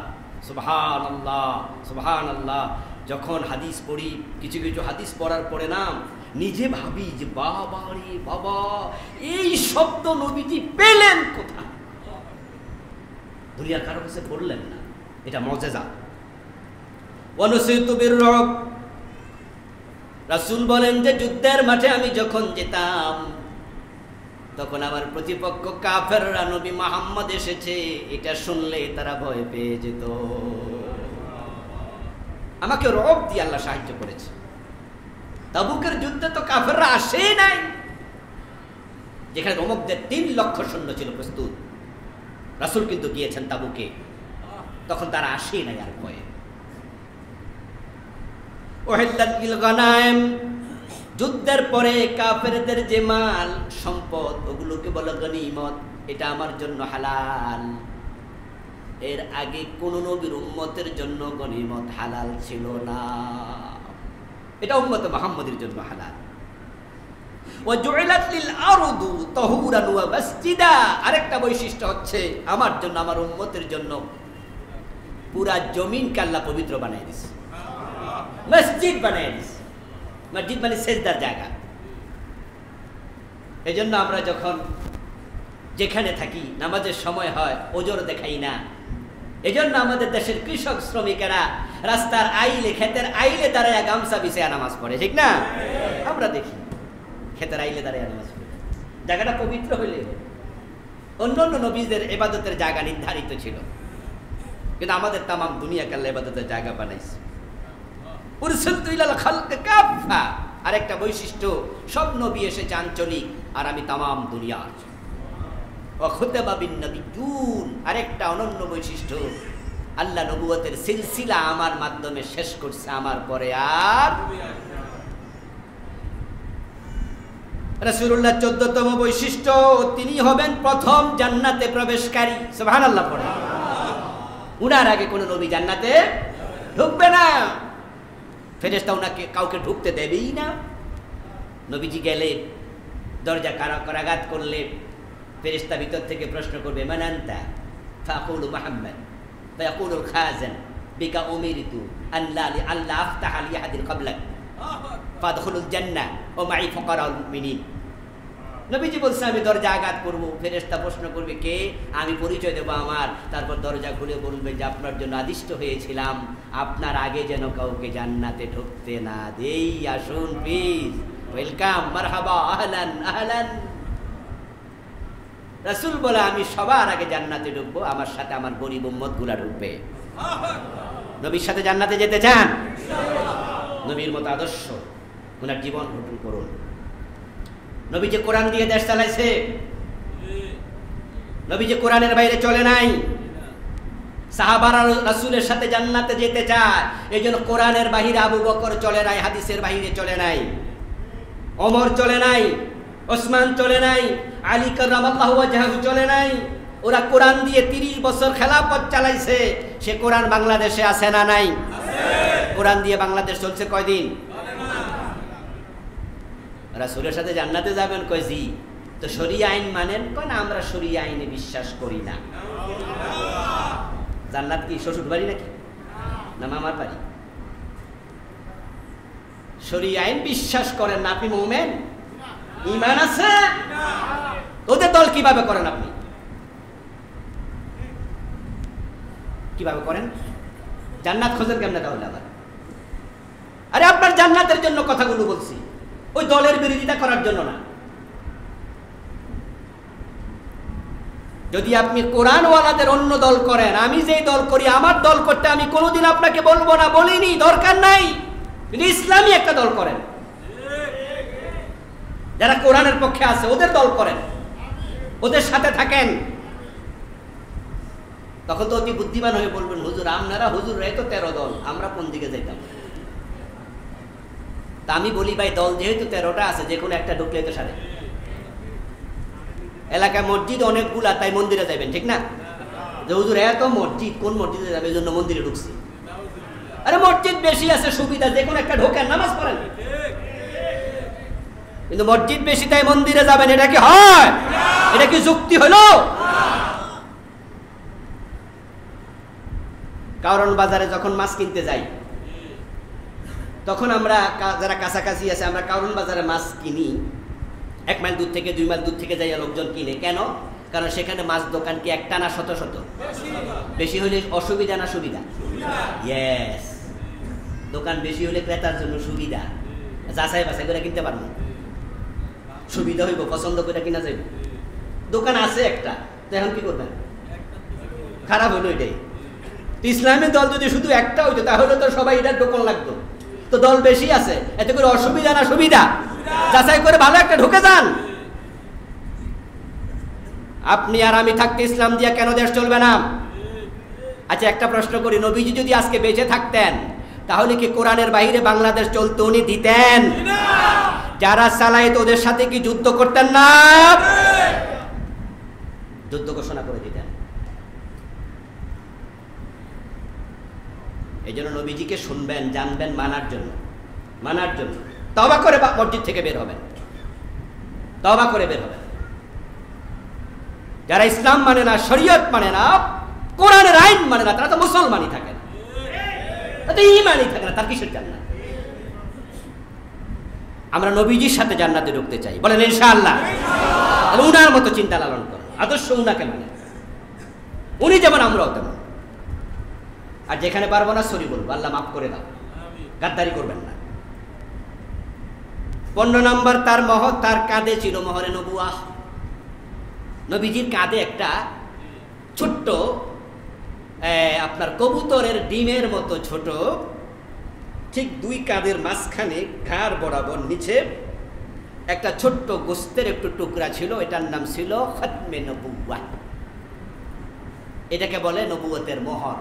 সুবহানাল্লাহ সুবহানাল্লাহ। যখন হাদিস পড়ি, কিছু কিছু হাদিস পড়ার পরে না নিজে ভাবি যে বাবা রে বাবা, এই শব্দ নবীজি পেলেন কোথায়? দুনিয়ার কারো কাছে পড়লেন না, এটা মুজিজা। ওয়ানুসিতু বিররব, রাসূল বলেন যে যুদ্ধের মাঠে আমি যখন যেতাম তখন আমার প্রতিপক্ষ কাফেররা নবী মুহাম্মদ এসেছে এটা শুনলে তারা ভয় পেয়ে যেত। আমাকে রব দিয়ে আল্লাহ সাহায্য করেছে। তাবুকের যুদ্ধে তো কাফেররা আসেই নাই, যেখানে রোমকদের 3 লক্ষ সৈন্য ছিল প্রস্তুত। রাসূল কিন্তু গিয়েছেন তাবুকে, তখন তারা আসেই নাই আর ভয়ে। ওহিল্লাত বিল গানায়েম, যুদ্ধের পরে কাফেরদের যে মাল সম্পদ ওগুলোকে বলে গনিমত, এটা আমার জন্য হালাল। এর আগে কোন নবীর উম্মতের জন্য গনিমত হালাল ছিল না, এটা উম্মত মুহাম্মদের জন্য হালাল। ওয়া জুইলাত লিল আরদু তাহুরান ওয়া মাসজিদা, আরেকটা বৈশিষ্ট্য হচ্ছে আমার জন্য, আমার উম্মতের জন্য পুরা জমিনকে আল্লাহ পবিত্র বানাই দিয়েছে, মসজিদ বানাই দিয়েছে। মসজিদ মানে সেজদার জায়গা। এই জন্য আমরা যখন যেখানে থাকি নামাজের সময় হয় ওজোর দেখাই না। এই জন্য আমাদের দেশের কৃষক শ্রমিকেরা রাস্তার আইলে, ক্ষেতের আইলে দাঁড়ায় গামছা বিছায়া নামাজ পড়ে, ঠিক না? আমরা দেখি ক্ষেতের আইলে দাঁড়ায় নামাজ পড়ে, জায়গাটা পবিত্র হইলে। অন্য অন্য নবীদের ইবাদতের জায়গা নির্ধারিত ছিল, কিন্তু আমাদের তামাম দুনিয়াকে আল্লাহ ইবাদতের জায়গা বানাইছে। উরসিলতু ইলাল খালকি কাফা, আরেকটা বৈশিষ্ট্য, সব নবী এসেছে আঞ্চলিক, আর আমি তামাম দুনিয়ার। ওয়া খুতবা বিন নবিয়্যুন, আরেকটা অনন্য বৈশিষ্ট্য, আল্লাহ নবুয়তের সিলসিলা আমার মাধ্যমে শেষ করছে, আমার পরে আর। রাসূলুল্লাহ 14তম বৈশিষ্ট্য, তিনি হবেন প্রথম জান্নাতে প্রবেশকারী। সুবহানাল্লাহ পড়ে। উনার আগে কোন নবী জান্নাতে ঢুকবে না, ফেরেশতা উনাকে কাউকে ঢুকতে দেবেই না। নবীজি গেলে, দরজা কারাগাত করলে ফেরেশতা ভিতর থেকে প্রশ্ন করবে মান আনতা, ফায়াকুলু মুহাম্মদ, ফায়াকুলুল খাজান বিকা উমিরতু আল্লাহ আফতাহ লি আহাদিন ক্বাবলাক ফাদখুলুল জান্নাহ ওয়া মাই ফুকারাউল মুমিনিন। নবীজি বলছে আমি দরজা আঘাত করব, ফেরেশতা প্রশ্ন করবে কে, আমি পরিচয় দেব আমার, তারপর দরজা খুলে বলবে যে আপনার জন্য আদিষ্ট হয়েছিলাম, আপনার আগে যেন কাউকে জান্নাতে ঢুকতে না দেই, আসুন প্লিজ, ওয়েলকাম, মারহাবা, আহলান আহলান। রাসূল বলে আমি সবার আগে জান্নাতে ঢুকবো, আমার সাথে আমার গরিব উম্মতগুলা ঢুকবে। নবীর সাথে জান্নাতে যেতে চান? নবীর মতো আদর্শ ওনার জীবন গঠন করুন। নবী যে কোরআন দিয়ে দেশ চালাইছে, নবী যে কোরআনের বাইরে চলে নাই। সাহাবারা রাসূলের সাথে জান্নাতে যেতে চায়, এই জন্য কোরআনের বাহিরে আবু বকর চলে নাই, হাদিসের বাহিরে চলে নাই, ওমর চলে নাই, ওসমান চলে নাই, আলী কাররামাল্লাহু ওয়াজহাহু চলে নাই। ওরা কোরআন দিয়ে 30 বছর খেলাফত চালাইছে। সে কোরআন বাংলাদেশে আছে না নাই? কোরআন দিয়ে বাংলাদেশ চলছে কয়দিন? রাসূলের সাথে জান্নাতে যাবেন কয় জি, তো শরিয়া আইন মানেন? কয় না, আমরা শরিয়া আইনে বিশ্বাস করি না। জান্নাত কি শ্বশুর বাড়ি নাকি, না মামার বাড়ি? শরিয়া আইন বিশ্বাস করেন না আপনি মুমিন? ঈমান আছে? ওদের দল কিভাবে করেন আপনি? কিভাবে করেন? জান্নাত খোঁজেন কেমনে তাহলে আবার? আরে আপনার জান্নাতের জন্য কথাগুলো বলছি, ওই দলের বিরোধিতা করার জন্য না। যদি আপনি কোরআনওয়ালাদের অন্য দল করেন, আমি যেই দল করি আমার দল করতে আমি কোনোদিন আপনাকে বলবো না, বলিনি, দরকার নাই। কিন্তু ইসলামী একটা দল করেন, যারা কোরআনের পক্ষে আছে ওদের দল করেন, ওদের সাথে থাকেন। তখন তো অতি বুদ্ধিমান হয়ে বলবেন, হুজুর আপনারা হুজুর তো 13 দল, আমরা কোন দিকে যাইতাম? তা আমি বলি ভাই, দল যেহেতু 13টা আছে, যে কোনো একটা ঢুকলে তো সারে। এলাকায় মসজিদ অনেকগুলা, তাই মন্দিরে যাবেন, ঠিক না? যে হুজুর এত মসজিদ, কোন মসজিদে যাবে, এই জন্য মন্দিরে ঢুকছি। আরে মসজিদ বেশি আছে, সুবিধা, যে কোনো একটা ঢোকেন, নামাজ পড়েন। কিন্তু মসজিদ বেশি তাই মন্দিরে যাবেন, এটা কি হয়? এটা কি যুক্তি হলো? কারণ বাজারে যখন মাছ কিনতে যাই, তখন আমরা যারা কাছাকাছি আছে, আমরা কারণ বাজারে মাছ কিনি। 1 মাইল দূর থেকে 2 মাইল দূর থেকে যাইয়া লোকজন কিনে। কেন? কারণ সেখানে মাছ দোকান কি একটা না শত শত? বেশি হলে অসুবিধা না সুবিধা? ইয়েস, দোকান বেশি হলে ক্রেতার জন্য সুবিধা, যাচাই বাছাই করে কিনতে পারবো, সুবিধা হইব, পছন্দ করে কিনা যাইব। দোকান আছে একটা, তো এখন কি করবেন? খারাপ হইলো এটাই। ইসলামী দল যদি শুধু একটা হইতো তাহলে তো সবাই এটার দোকান লাগতো। তো দল বেশি আছে, এতে করে অসুবিধা না সুবিধা? যাচাই করে ভালো একটা ঢুকে যান। আপনি আর আমি থাকতে ইসলাম দিয়া কেন দেশ চলবে না? আচ্ছা একটা প্রশ্ন করি, নবীজি যদি আজকে বেঁচে থাকতেন তাহলে কি কোরআনের বাইরে বাংলাদেশ চলতে উনি দিতেন? যারা চালাইত ওদের সাথে কি যুদ্ধ করতেন না? যুদ্ধ ঘোষণা করে দিতেন। এই জন্য নবীজিকে শুনবেন, জানবেন, মানার জন্য তওবা করে মসজিদ থেকে বের হবেন, তওবা করে বের হবেন। যারা ইসলাম মানে না, শরীয়ত মানে না, কোরআনের আইন মানে না, তারা তো মুসলমানই থাকে না, তাতে ঈমানই থাকে না, তার কিসের জান্নাত? আমরা নবীজির সাথে জান্নাতে ঢুকতে চাই, বলেন ইনশাআল্লাহ। উনার মতো চিন্তা লালন করেন, আদর্শ উনাকে মানে, উনি যেমন আমরাও তেমন। আর যেখানে পারবো না সরি বলবো, আল্লাহ মাফ করে দাও, গাদ্দারি করবেন না। 15 নম্বর, তার কাঁধে ছিল মোহরে নবুয়াহ। নবীজির কাঁধে একটা ছোট্ট আপনার কবুতরের ডিমের মতো ছোট, ঠিক 2 কাঁধের মাঝখানে ঘাড় বরাবর নিচে একটা ছোট্ট গোস্তের একটু টুকরা ছিল, এটার নাম ছিল খতমে নবুওয়াহ। এটাকে বলে নবুয়তের মোহর।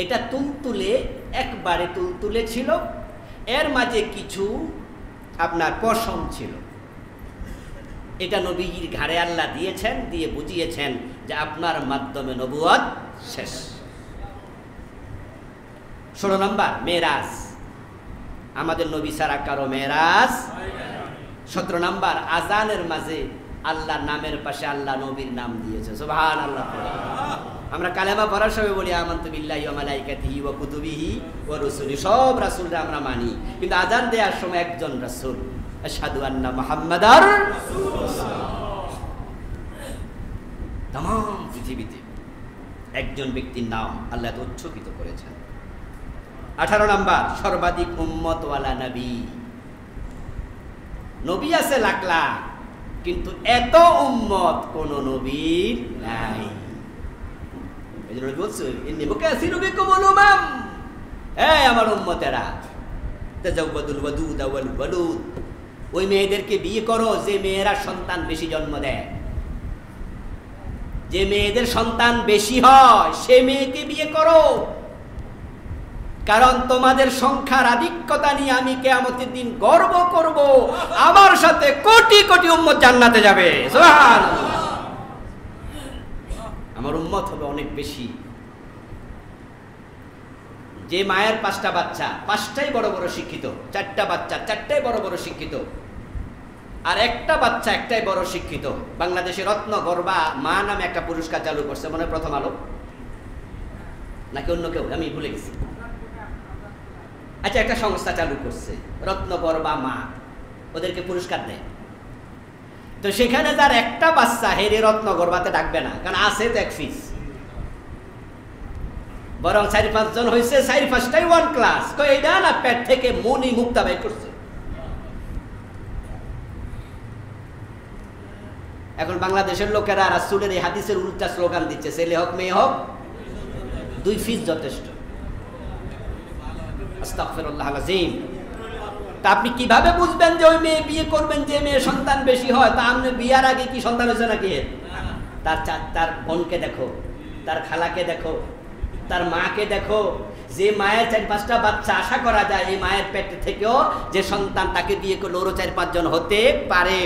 এটা তুলতুলে, একবারে তুলতুলে ছিল, এর মাঝে কিছু আপনার পশম ছিল। এটা নবীজির ঘাড়ে আল্লাহ দিয়েছেন, দিয়ে বুঝিয়েছেন যে আপনার মাধ্যমে নবুয়ত শেষ। 16 নম্বর, মেরাজ। আমাদের নবী ছাড়া কারো মেরাজ। 17 নম্বর, আজানের মাঝে আল্লাহর নামের পাশে আল্লাহ নবীর নাম দিয়েছে, সুবহানাল্লাহ। আমরা কালেমা পড়ার সময় বলি আমানতু বিল্লাহি ওয়া মালাইকাতিহি ওয়া কুতুবিহি ওয়া রুসুলিহি, সব রাসূলরা আমরা মানি, কিন্তু আজান দেওয়ার সময় একজন রাসূল, আশহাদু আন্না মুহাম্মাদার রাসূলুল্লাহ। तमाम পৃথিবীতে একজন ব্যক্তির নাম আল্লাহ উচ্চকিত করেছেন। 18 নম্বর, সর্বাধিক উম্মতওয়ালা নবী। নবী আছে লাখ লাখ, কিন্তু এত উম্মত কোন নবীর নাই। এই জন্য বলছে ইন্নী মুকাসিরু বিকুমুল উমাম, এই আমার উম্মতেরা, তাজাওয়াদুল ওয়াদুদ ওয়াল ওয়ালুদ, ওই মেয়েদেরকে বিয়ে করো যে মেয়েরা সন্তান বেশি জন্ম দেয়। যে মেয়েদের সন্তান বেশি হয় সে মেয়েকে বিয়ে করো, কারণ তোমাদের সংখ্যার আধিক্যতা নিয়ে আমি কিয়ামতের দিন গর্ব করব, আমার সাথে কোটি কোটি উম্মত জান্নাতে যাবে। সুবহানাল্লাহ। আমার উম্মত হবে অনেক বেশি। যে মায়ের 5টা বাচ্চা, 5টাই বড় বড় শিক্ষিত, 4টা বাচ্চা 4টাই বড় বড় শিক্ষিত, আর একটা বাচ্চা একটাই বড় শিক্ষিত। বাংলাদেশে রত্ন গর্বা মা নামে একটা পুরস্কার চালু করছে, মনে হয় প্রথম আলো নাকি অন্য কেউ, আমি ভুলে গেছি। আচ্ছা, একটা সংস্থা চালু করছে রত্ন গর্বা মা, ওদেরকে পুরস্কার দেয়। তো সেখানে যার একটা বাচ্চা, হেরে রত্ন গর্বাতে ডাকবে না, কারণ আছে তো এক ফিস, বরং 4-5 জন হয়েছে, 4-5টাই 1 ক্লাস। তো এইটা না পেট থেকে মনি মুক্তা বের করছে। এখন বাংলাদেশের লোকেরা রাসূলের এই হাদিসের উল্টা স্লোগান দিচ্ছে, ছেলে হোক মেয়ে হোক 2 ফিস যথেষ্ট। আস্তাগফিরুল্লাহ আল-আযীম। তা আপনি কিভাবে বুঝবেন যে ওই মেয়ে বিয়ে করবেন যে মেয়ে সন্তান বেশি হয়? তা আপনি বিয়ার আগে কি সন্তান হয়েছে নাকি? তার বোনকে দেখো, তার খালাকে দেখো, তার মাকে দেখো। যে মায়ের 4-5টা বাচ্চা আশা করা যায়, এই মায়ের পেট থেকেও যে সন্তান তাকে বিয়ে করলে ওরও 4-5 জন হতে পারে।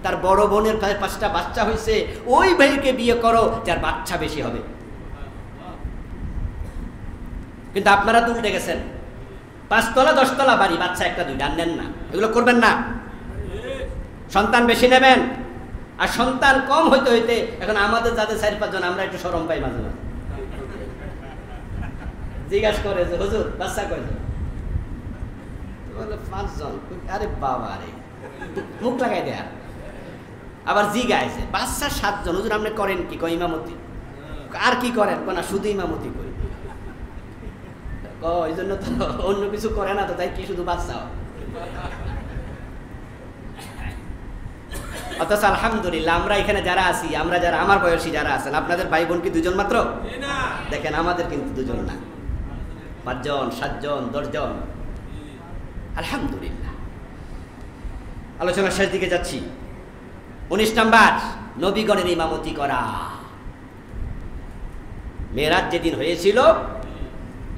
তার বড় বোনের 5টা বাচ্চা হয়েছে, ওই ভাইকে বিয়ে করো যার বাচ্চা বেশি হবে। কিন্তু আপনারা তো উল্টে গেছেন, 5 তলা 10 তলা বাড়ি, বাচ্চা 1-2টা নেন না। এগুলো করবেন না। সন্তান বেশি নেবেন। আর সন্তান কম হইতে হইতে এখন আমাদের যাদের 4-5 জন, আমরা একটু শরম পাই মাঝে মাঝে। জিজ্ঞাসা করে যে হুজুর বাচ্চা কয়জন? বলে 5 জন। আরে বাবা রে, মুখ লাগাই দেয়া। আবার জিজ্ঞাসা, বাচ্চা 7 জন, হুজুর আপনি করেন কি? কয় ইমামতি। আর কি করেন? না শুধু ইমামতি করি। এই জন্য তো অন্য কিছু করে না, তো তাই কি শুধু বাচ্চা? অথচ আলহামদুলিল্লাহ আমরা এখানে যারা আছি, আমরা যারা আমার বয়সী যারা আছেন, আপনাদের ভাই বোন কি 2 জন মাত্র? দেখেন আমাদের কিন্তু 2 জন না, 5 জন, 7 জন, 10 জন। আলহামদুলিল্লাহ। আলোচনার শেষ দিকে যাচ্ছি। 19 নাম্বার, নবীগণের ইমামতি করা। মেরাজ যেদিন হয়েছিল,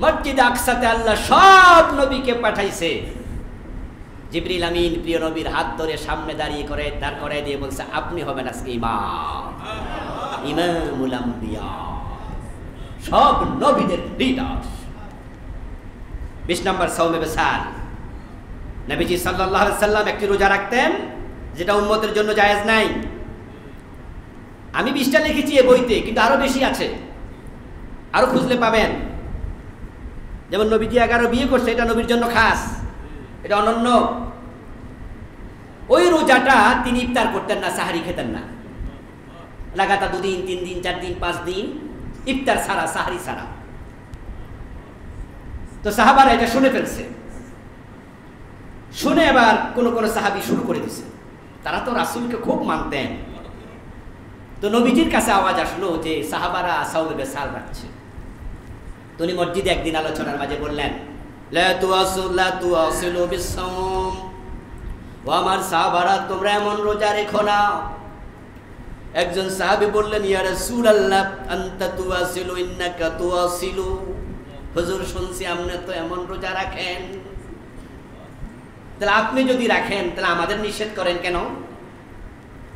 মসজিদে আকসাতে আল্লাহ সব নবীকে পাঠাইছে। জিবরিল আমিন প্রিয় নবীর হাত ধরে সামনে দাঁড় করায় দিয়ে বলছে, আপনি হবেন আজকে ইমাম, ইমামুল আম্বিয়া, সব নবীদের লিডার। 20 নম্বর, সাওমে বিসাল। নবীজি সাল্লাল্লাহু আলাইহি সাল্লাম একটি রোজা রাখতেন যেটা উম্মতের জন্য জায়েজ নাই। আমি 20টা লিখেছি এই বইতে, কিন্তু আরো বেশি আছে, আরো খুঁজলে পাবেন। যেমন নবীজি 11 বিয়ে করছে, এটা নবীর জন্য খাস, এটা অনন্য। ওই রোজাটা তিনি ইফতার করতেন না, সাহারি খেতেন না, লাগাতার 2 দিন 3 দিন 4 দিন 5 দিন ইফতার ছাড়া, সাহারি ছাড়া। তো সাহাবারা এটা শুনে ফেলছে, শুনে এবার কোন সাহাবী শুরু করে দিছে। তারা তো রাসূলকে খুব মানতেন। তো নবীজির কাছে আওয়াজ আসলো যে সাহাবারা সাওমে বিসাল রাখছে। তো উনি মসজিদে একদিন আলোচনার মাঝে বললেন, লা তুয়াসিলু বিস-সাওম, ও আমার সাহাবারা তোমরা এমন রোজা রেখো না। একজন সাহাবী বললেন, ইয়া রাসূলুল্লাহ আনতা তুয়াসিলু ইন্নাকা তুয়াসিলু। হুজুর শুনছি আপনি তো এমন রোজা রাখেন, তাহলে আপনি যদি রাখেন তাহলে আমাদের নিষেধ করেন কেন?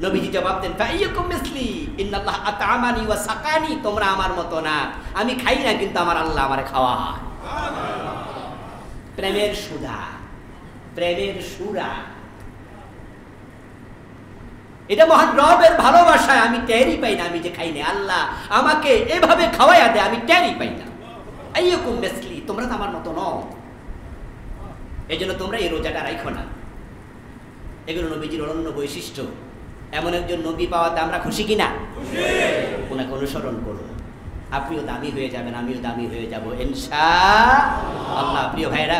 নবীজি জবাব দেন, ফাইয়াকুম মিসলি ইন্নাল্লাহ আত'আমানি ওয়া সাকানি। তোমরা আমার মতো না, আমি খাই না কিন্তু আমার আল্লাহ আমারে খাওয়ায়। প্রেমের সুধা, প্রেমের সুরা, এটা মহান রবের ভালোবাসায় আমি টেরই পাই না, আমি যে খাই না, আল্লাহ আমাকে এভাবে খাওয়াইয়া দেয়, আমি টেরই পাই না। আইয়াকুম মিসলি, তোমরা তো আমার মতো নও, এই জন্য তোমরা এই রোজাটা রাখো না। এগুলো নবীজির অনন্য বৈশিষ্ট্য। এমন একজন নবী পাওয়াতে আমরা খুশি কিনা? ওনাকে অনুসরণ করুন, আপনিও দামি হয়ে যাবেন, আমিও দামি হয়ে যাব ইনশাআল্লাহ। প্রিয় ভাইরা,